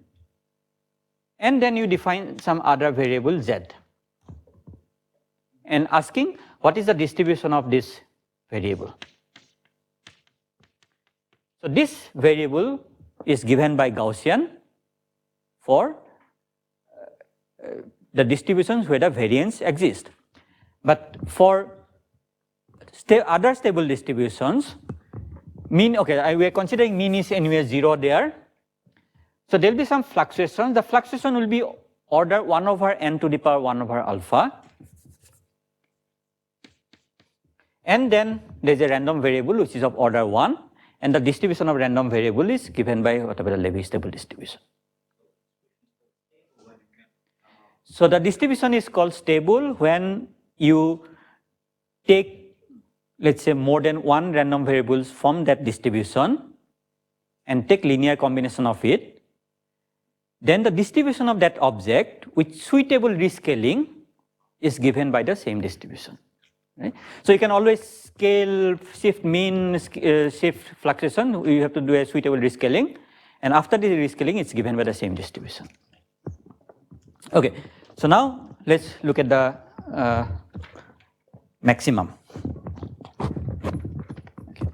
and then you define some other variable z, and asking what is the distribution of this variable. So this variable is given by Gaussian for the distributions where the variance exists. But for other stable distributions, mean, okay, we are considering mean is anyway 0 there. So there will be some fluctuation. The fluctuation will be order 1 over n to the power 1 over alpha. And then there is a random variable which is of order 1, and the distribution of random variable is given by whatever the Levy stable distribution. So the distribution is called stable when you take, let's say, more than one random variables from that distribution and take linear combination of it. Then the distribution of that object with suitable rescaling is given by the same distribution. Right? So you can always scale, shift mean, shift fluctuation. You have to do a suitable rescaling, and after the rescaling, it's given by the same distribution. Okay, so now let's look at the maximum. Okay.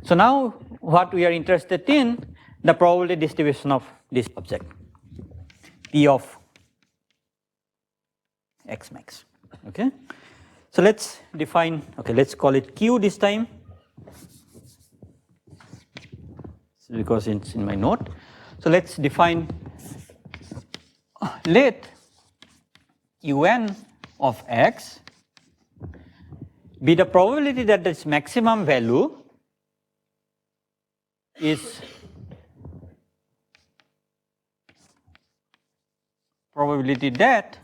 So now what we are interested in, the probability distribution of this object, P of x max. Okay. So let's define, okay, let's call it Q this time, because it's in my note. So let's define, let UN of x be the probability that its maximum value is probability that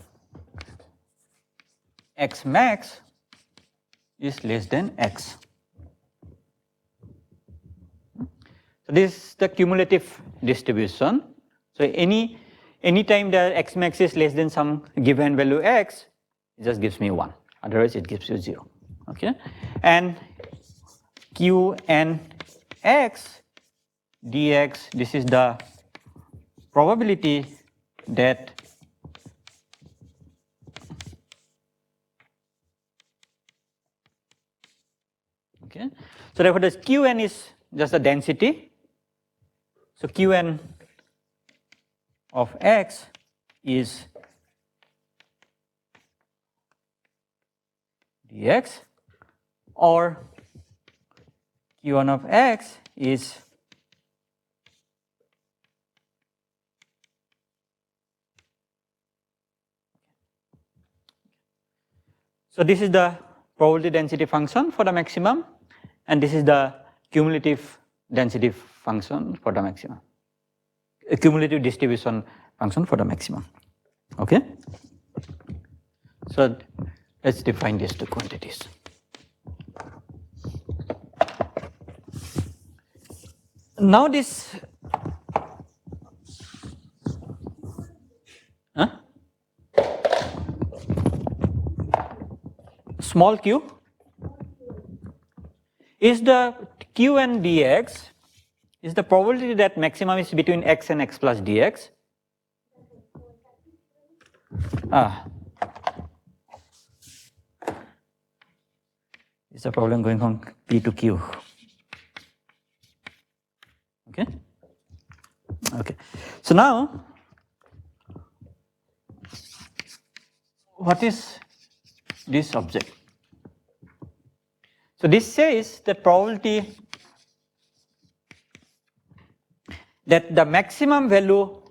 x max is less than x. So this is the cumulative distribution. So any time the x max is less than some given value x, it just gives me 1. Otherwise, it gives you 0. Okay, and q n x dx. This is the probability that okay. So therefore, this Qn is just the density. So Qn of x is dx, or Q1 of x is so this is the probability density function for the maximum, and this is the cumulative density function for the maximum, a cumulative distribution function for the maximum. Okay. So let's define these two quantities. Now this small q is the Qn dx is the probability that maximum is between x and x plus dx. It's a problem going from P to Q. Okay. Okay. So now, what is this object? So this says that probability that the maximum value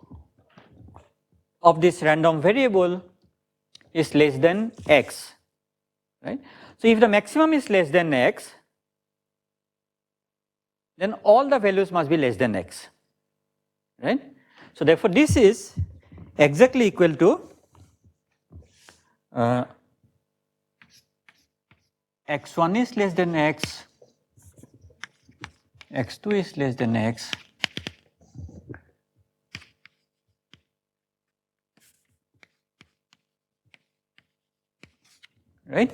of this random variable is less than x, right? So if the maximum is less than x, then all the values must be less than x, right? So therefore this is exactly equal to x1 is less than x, x2 is less than x, right?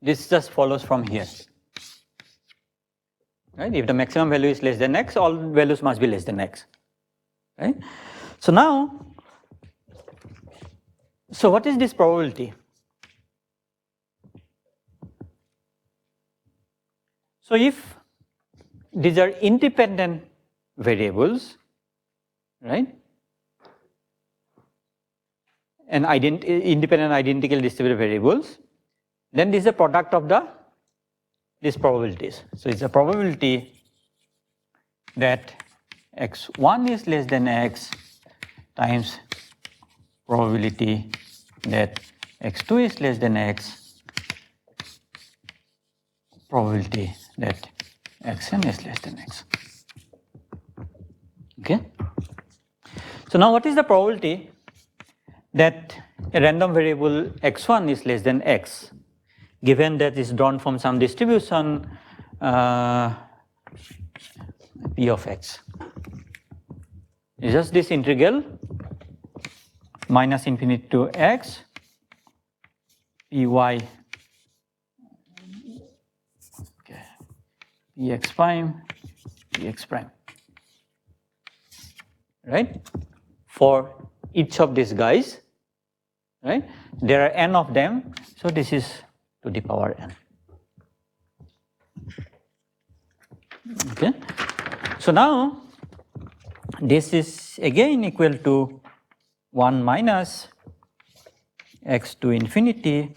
This just follows from here, right? If the maximum value is less than x, all values must be less than x, right? So now, so what is this probability? So if these are independent variables, right? And independent identical distributed variables, then this is the product of these probabilities. So it's a probability that x1 is less than x times probability that x2 is less than x, probability that xn is less than x. Okay. So now what is the probability that a random variable x1 is less than x, given that it's drawn from some distribution p of x? It's just this integral minus infinity to x py px prime, right? For each of these guys, right? There are n of them, so this is to the power n. Okay. So now this is again equal to 1 minus x to infinity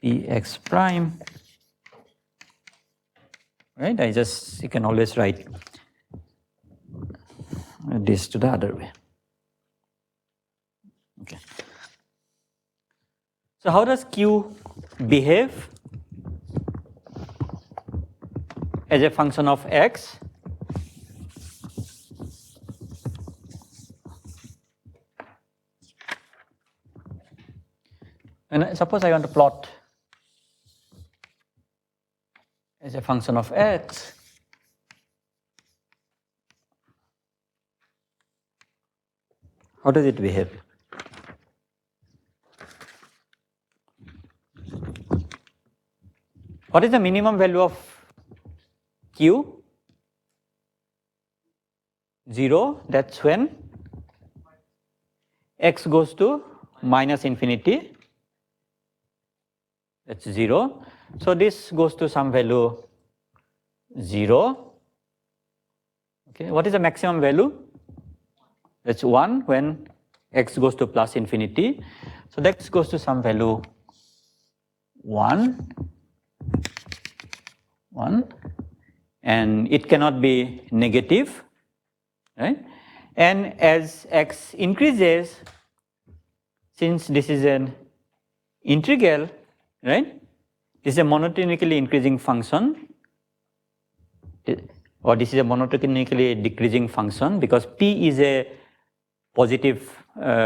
px prime, right? You can always write this to the other way. Okay. So how does Q behave as a function of x? And suppose I want to plot as a function of x, how does it behave? What is the minimum value of Q? 0, that's when x goes to minus infinity, that's 0. So this goes to some value 0. Okay, what is the maximum value? That's 1 when x goes to plus infinity. So that goes to some value 1, and it cannot be negative, right? And as x increases, since this is an integral, right? This is a monotonically increasing function, or this is a monotonically decreasing function, because p is a positive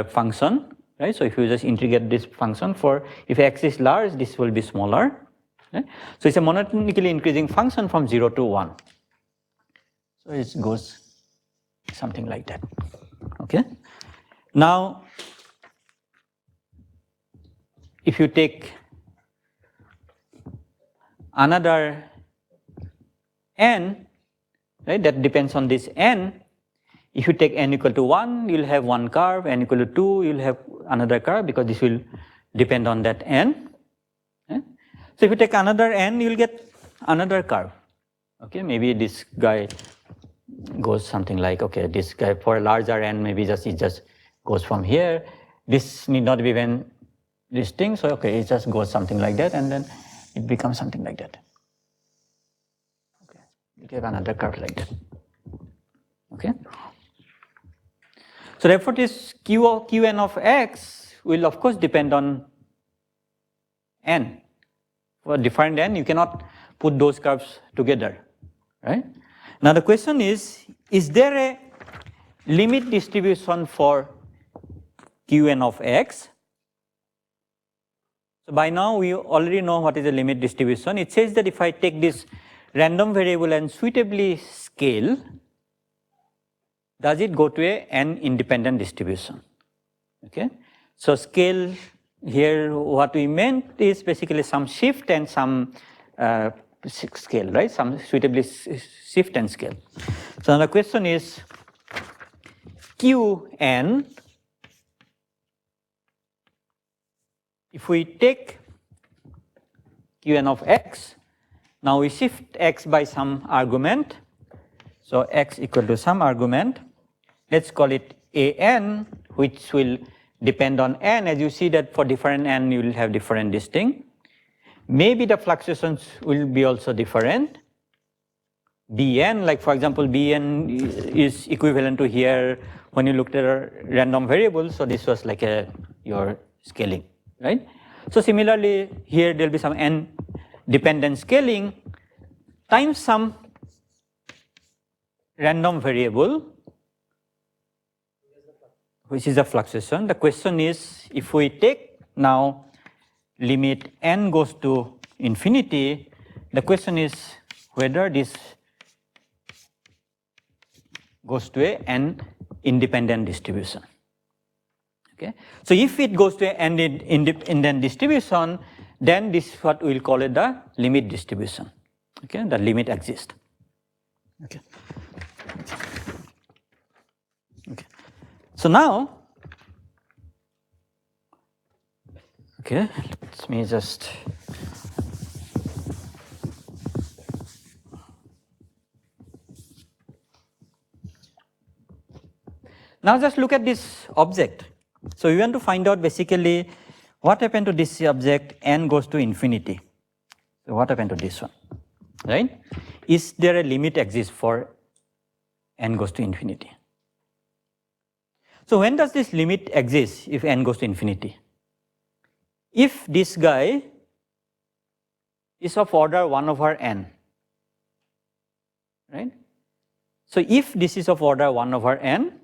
function, right? So if you just integrate this function for, if x is large, this will be smaller, right? So it's a monotonically increasing function from 0 to 1. So it goes something like that, okay? Now, if you take another n, right, that depends on this n. If you take n equal to 1, you'll have one curve, n equal to 2, you'll have another curve, because this will depend on that n. Okay? So if you take another n, you'll get another curve. Okay, maybe this guy goes something like, okay, this guy for a larger n, maybe it just goes from here. This need not be even this thing, so okay, it just goes something like that, and then it becomes something like that. Okay, you get another curve like that. Okay. So therefore, this Qn of x will of course depend on n. For different n, you cannot put those curves together, right? Now the question is there a limit distribution for Qn of x? So by now we already know what is the limit distribution. It says that if I take this random variable and suitably scale, does it go to a n independent distribution? Okay. So scale here, what we meant is basically some shift and some scale, right? Some suitably shift and scale. So now the question is Qn. If we take Qn of x, now we shift x by some argument. So x equal to some argument. Let's call it an, which will depend on n. As you see that for different n, you will have different this thing. maybe the fluctuations will be also different. Bn, like for example, Bn is equivalent to here when you looked at a random variable, so this was like your scaling, right? So similarly, here there will be some n dependent scaling times some random variable, which is a fluctuation. The question is, if we take now limit n goes to infinity, the question is whether this goes to an independent distribution. Okay. So if it goes to an independent distribution, then this is what we will call it the limit distribution. Okay, the limit exists. Okay. Okay. So now, okay, let me just now just look at this object. So we want to find out basically what happened to this object n goes to infinity. So what happened to this one, right? Is there a limit exists for n goes to infinity? So when does this limit exist if n goes to infinity? If this guy is of order 1 over n, right? So if this is of order 1 over n,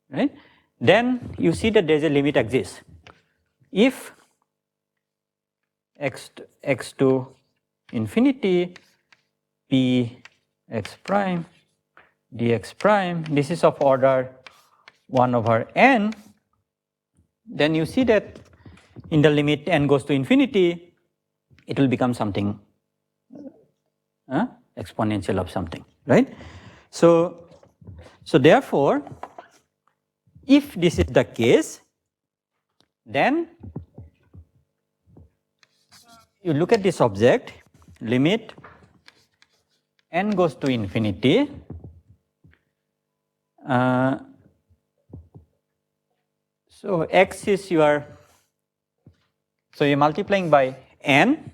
right, then you see that there is a limit exists. If x to infinity p x prime dx prime, this is of order 1 over n, then you see that in the limit n goes to infinity, it will become something exponential of something, right? So therefore, if this is the case, then you look at this object, limit n goes to infinity, so x is your, so you're multiplying by n,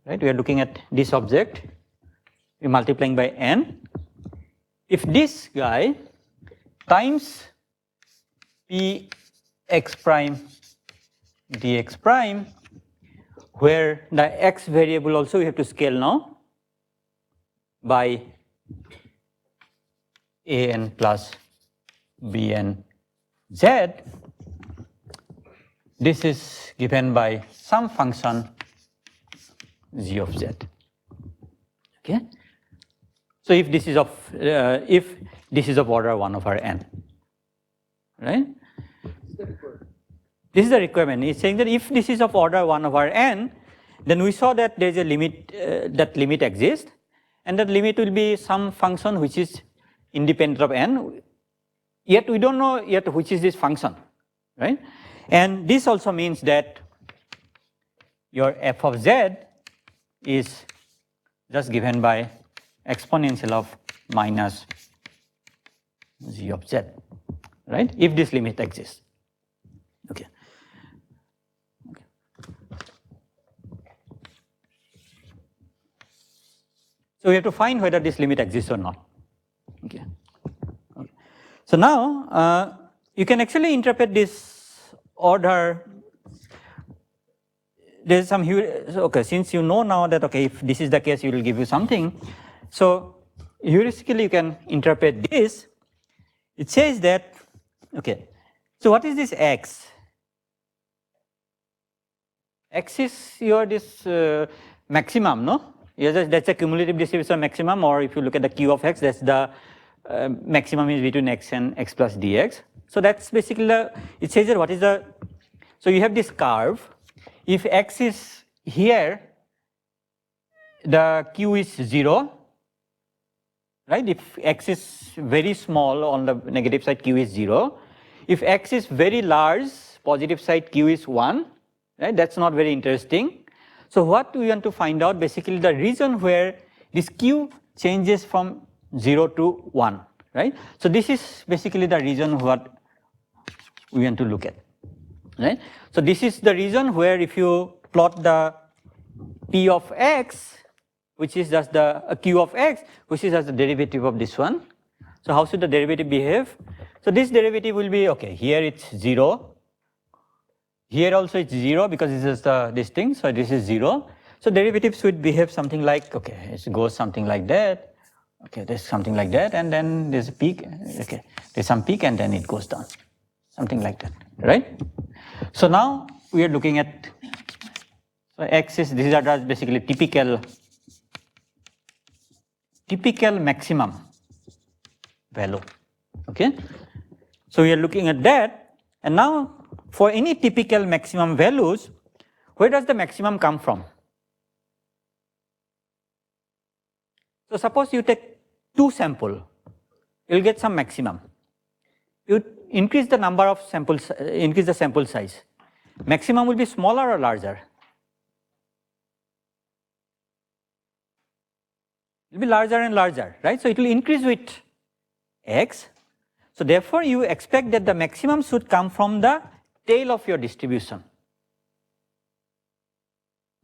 right? We are looking at this object, we're multiplying by n. If this guy times p x prime dx prime, where the x variable also we have to scale now by an plus bn z, this is given by some function g of z. Okay. So if this is of order 1 over n, right? This is the requirement. It's saying that if this is of order 1 over n, then we saw that there is a limit, that limit exists, and that limit will be some function which is independent of n. Yet we don't know yet which is this function, right? And this also means that your f of z is just given by exponential of minus g of z, right? If this limit exists. Okay. Okay. So we have to find whether this limit exists or not. Okay. Okay. So now you can actually interpret this order. There's some, okay, since you know now that, okay, if this is the case, it will give you something. So heuristically, you can interpret this. It says that, okay, so what is this x? X is your this maximum, no? That's a cumulative distribution maximum, or if you look at the q of x, that's the maximum is between x and x plus dx. So that's basically the, it says that what is the, so you have this curve. If x is here, the q is 0, right? If x is very small on the negative side, q is 0. If x is very large, positive side, q is 1, right? That's not very interesting. So what we want to find out, basically the region where this q changes from 0 to 1, right? So this is basically the region we want to look at, right? So this is the region where if you plot the p of x, which is just the q of x, which is just the derivative of this one. So how should the derivative behave? So this derivative will be, okay, here it's 0. Here also it's 0 because this is this thing, so this is 0. So derivative should behave something like, okay, it goes something like that. Okay, there's something like that, and then there's a peak. Okay, there's some peak, and then it goes down, something like that, right? So now we are looking at, so x is, these are basically typical maximum value. Okay, so we are looking at that, and now for any typical maximum values, where does the maximum come from? So suppose you take 2 samples, you will get some maximum. You increase the number of samples, increase the sample size. Maximum will be smaller or larger? It will be larger and larger, right? So it will increase with x. So therefore, you expect that the maximum should come from the tail of your distribution.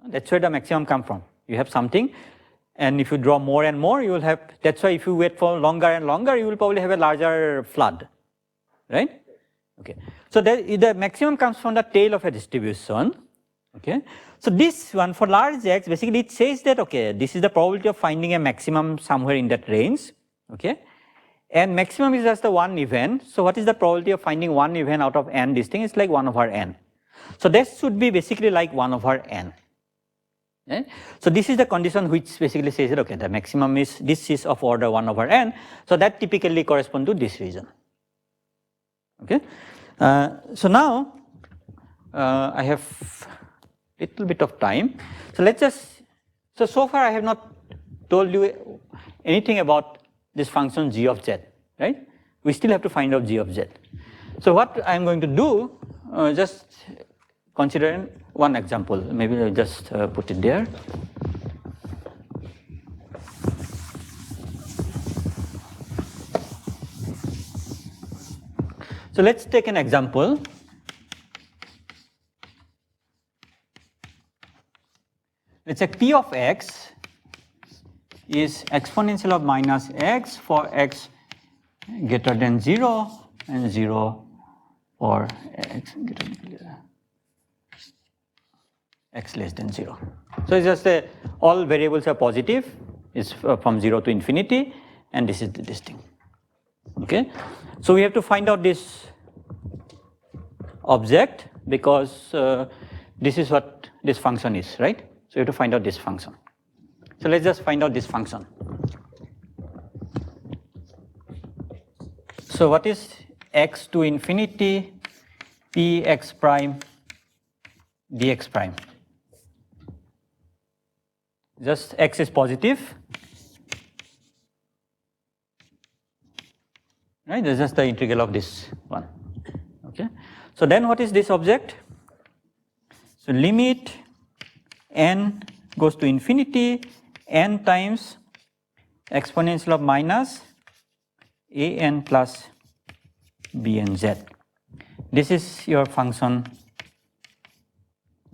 That's where the maximum come from. You have something, and if you draw more and more, you will have, that's why if you wait for longer and longer, you will probably have a larger flood, right? Okay, so the maximum comes from the tail of a distribution. Okay, so this one for large x, basically it says that, okay, this is the probability of finding a maximum somewhere in that range. Okay, and maximum is just the one event. So what is the probability of finding one event out of n? This thing is like 1 over n. So this should be basically like 1 over n. Okay? So this is the condition which basically says that, okay, the maximum is, this is of order 1 over n. So that typically corresponds to this region. Okay, so now I have a little bit of time. So let's just, so far I have not told you anything about this function g of z, right? We still have to find out g of z. So what I am going to do, just consider one example. Maybe I'll just put it there. So let's take an example. Let's say p of x is exponential of minus x for x greater than 0 and 0 for x greater than x less than 0. So it's just all variables are positive, it's from 0 to infinity, and this is this thing. Okay, so we have to find out this object because this is what this function is, right? So you have to find out this function. So let's just find out this function. So what is x to infinity p x prime dx prime? Just x is positive, right? This is just the integral of this one. Okay. So then what is this object? So limit n goes to infinity, n times exponential of minus a n plus b n z. This is your function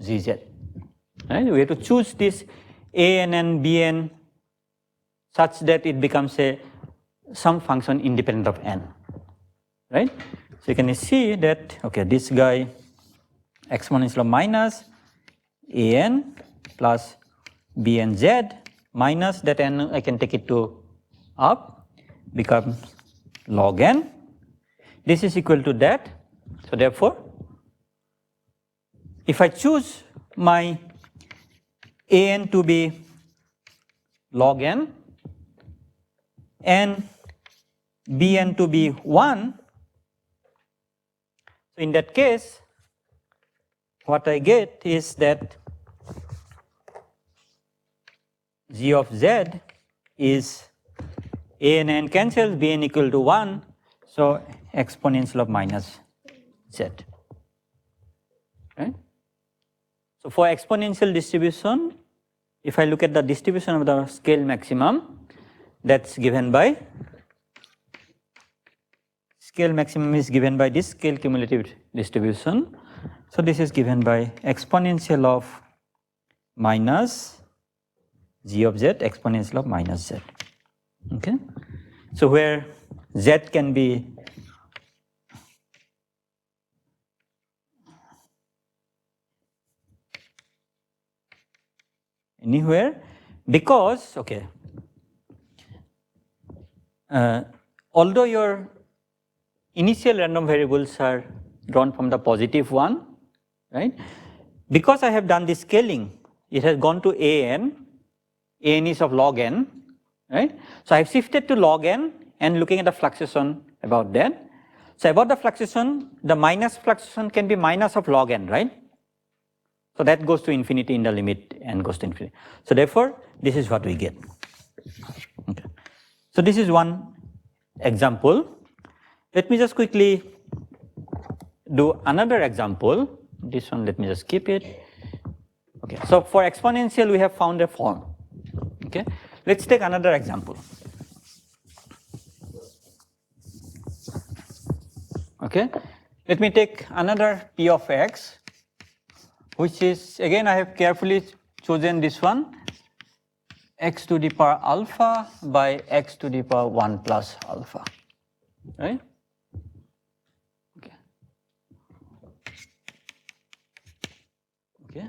gz. Right? We have to choose this a n and b n such that it becomes some function independent of n. Right? So you can see that, okay, this guy exponential of minus a n plus b n z minus that n, I can take it to up, becomes log n. This is equal to that. So therefore, if I choose my a n to be log n and b n to be 1, so in that case, what I get is that g of z is a and n cancels, b n equal to 1, so exponential of minus z. Right? So for exponential distribution, if I look at the distribution of the scale maximum, that's given by, scale maximum is given by this scale cumulative distribution. So this is given by exponential of minus g of z exponential of minus z. Okay, so where z can be anywhere, because okay, although your initial random variables are drawn from the positive one, right? Because I have done the scaling, it has gone to an is of log n, right? So I have shifted to log n and looking at the fluctuation about that. So about the fluctuation, the minus fluctuation can be minus of log n, right? So that goes to infinity in the limit n goes to infinity. So therefore, this is what we get. Okay. So this is one example. Let me just quickly do another example. This one, let me just skip it. Okay, so for exponential, we have found a form. Okay, let's take another example. Okay, let me take another p of x, which is, again, I have carefully chosen this one, x to the power alpha by x to the power 1 plus alpha, right? Okay. Okay.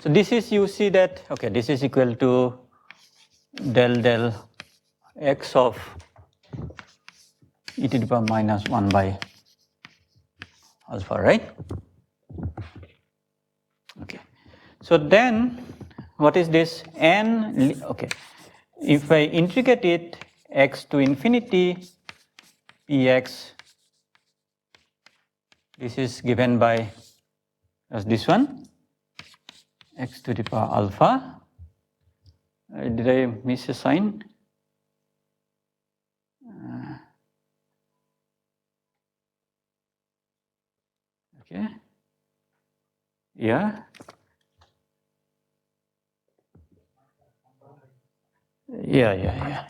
So this is, you see that, okay, this is equal to del x of e to the power minus 1 by alpha, right? Okay. So then, what is this n? Okay. If I integrate it x to infinity px, this is given by as this one, x to the power alpha. Did I miss a sign? Okay. Yeah. Yeah.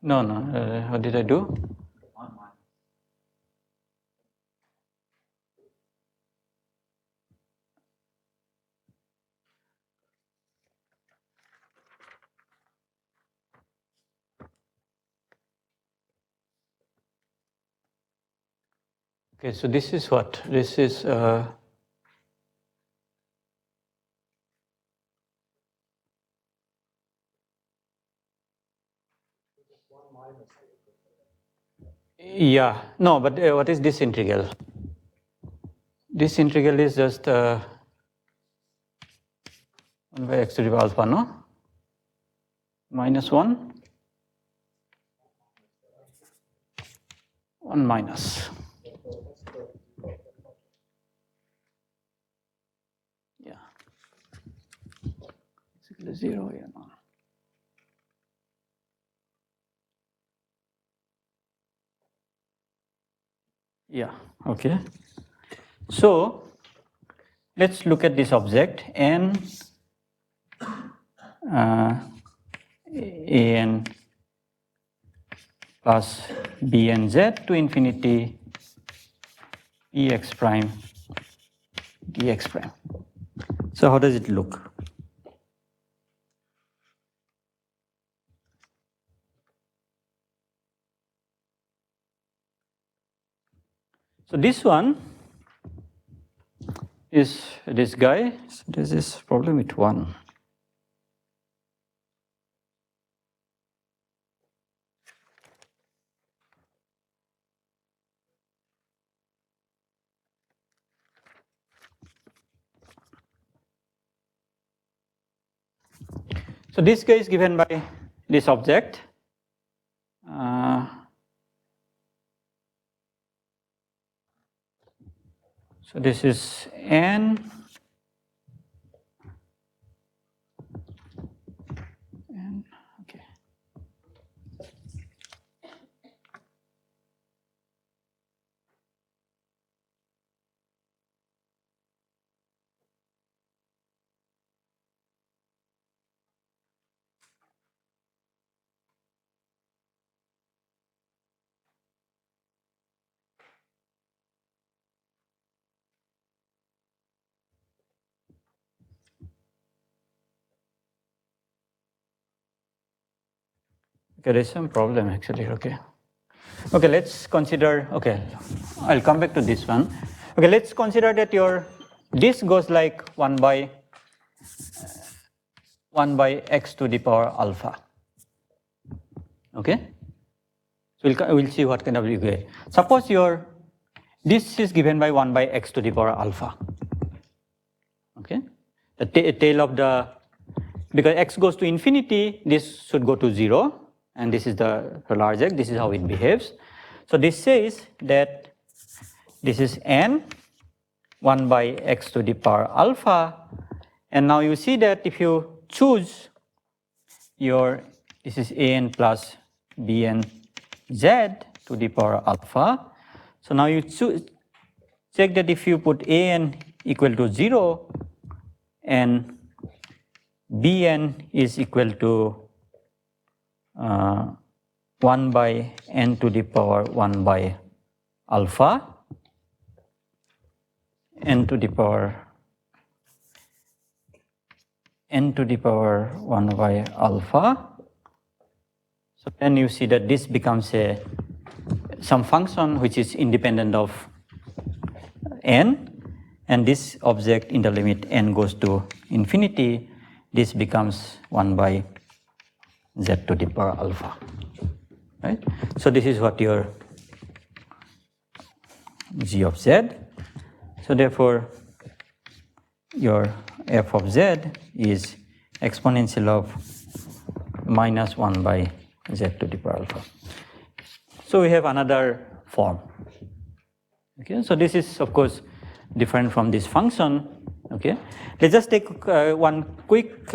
No. What did I do? Okay, so this is what? This is yeah, no, but what is this integral? This integral is just 1 by x to the power alpha, no? Minus 1, 1 minus. Yeah. It's equal to 0, yeah. No. Yeah, okay. So, let's look at this object n an plus bnz to infinity ex prime dx prime. So how does it look? So this one is this guy. So there's this problem with 1. So this guy is given by this object. So this is n okay. Okay, there's some problem actually, okay. Okay, let's consider, okay, I'll come back to this one. Okay, let's consider that this goes like 1 by x to the power alpha. Okay, so we'll see what kind of you get. Suppose this is given by 1 by x to the power alpha. Okay, the tail of because x goes to infinity, this should go to 0, and this is the large x, this is how it behaves. So this says that this is n 1 by x to the power alpha, and now you see that if you choose this is an plus bn z to the power alpha. So now you check that if you put an equal to 0 and bn is equal to 1 by n to the power 1 by alpha, n to the power 1 by alpha. So then you see that this becomes some function which is independent of n, and this object in the limit n goes to infinity, this becomes 1 by z to the power alpha, right? So this is what your g of z. So therefore, your f of z is exponential of minus 1 by z to the power alpha. So we have another form. Okay, so this is of course different from this function. Okay, let's just take one quick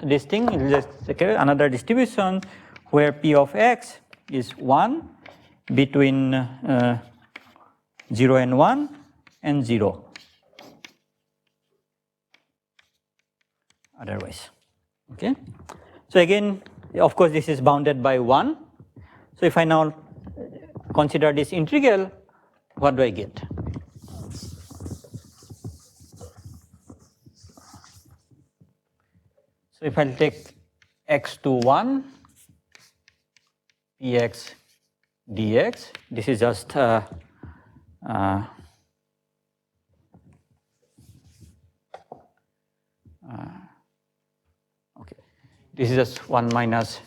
this thing. Let's take another distribution where p of x is 1 between 0 and 1 and 0. Otherwise, okay. So again, of course, this is bounded by 1. So if I now consider this integral, what do I get? So if I take x to 1, px dx, this is just okay. This is just 1 minus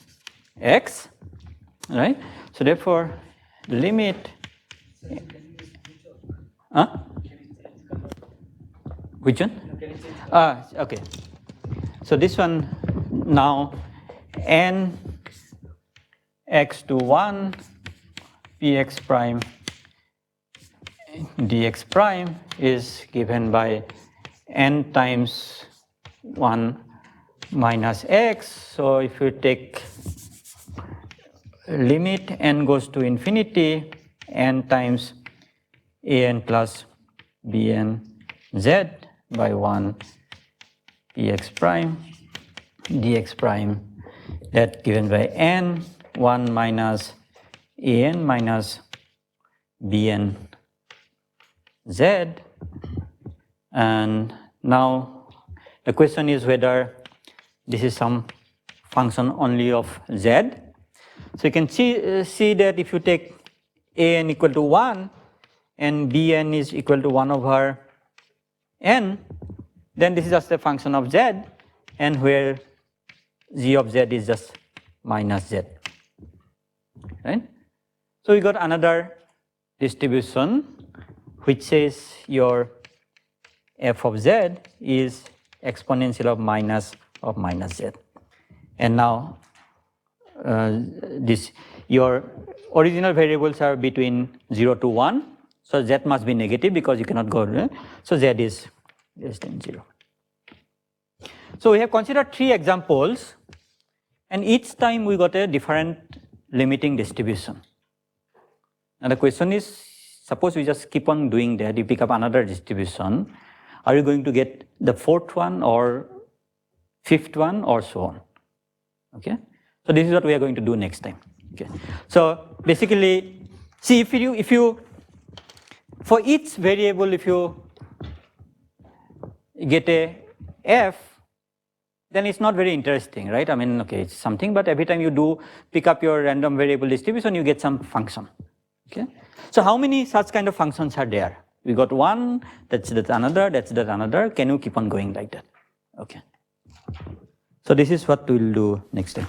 x, right? So therefore, limit. Which one? Okay. So this one now n x to 1 px prime dx prime is given by n times 1 minus x. So if you take limit n goes to infinity, n times an plus bn z by 1 px prime dx prime, that given by n 1 minus an minus bn z. And now the question is whether this is some function only of z. So you can see that if you take an equal to 1 and bn is equal to 1 over n, then this is just a function of z, and where g of z is just minus z, right? So we got another distribution which says your f of z is exponential of minus z. And now your original variables are between 0 to 1, so z must be negative because you cannot go, so z is less than 0. So we have considered 3 examples, and each time we got a different limiting distribution. And the question is, suppose we just keep on doing that, you pick up another distribution, are you going to get the 4th one or 5th one or so on? Okay, so this is what we are going to do next time. Okay, so basically, see if you for each variable, if you get a f, then it's not very interesting, right? I mean, okay, it's something, but every time you do pick up your random variable distribution, you get some function, okay? So how many such kind of functions are there? We got one, that's another, that's another. Can you keep on going like that? Okay. So this is what we'll do next time.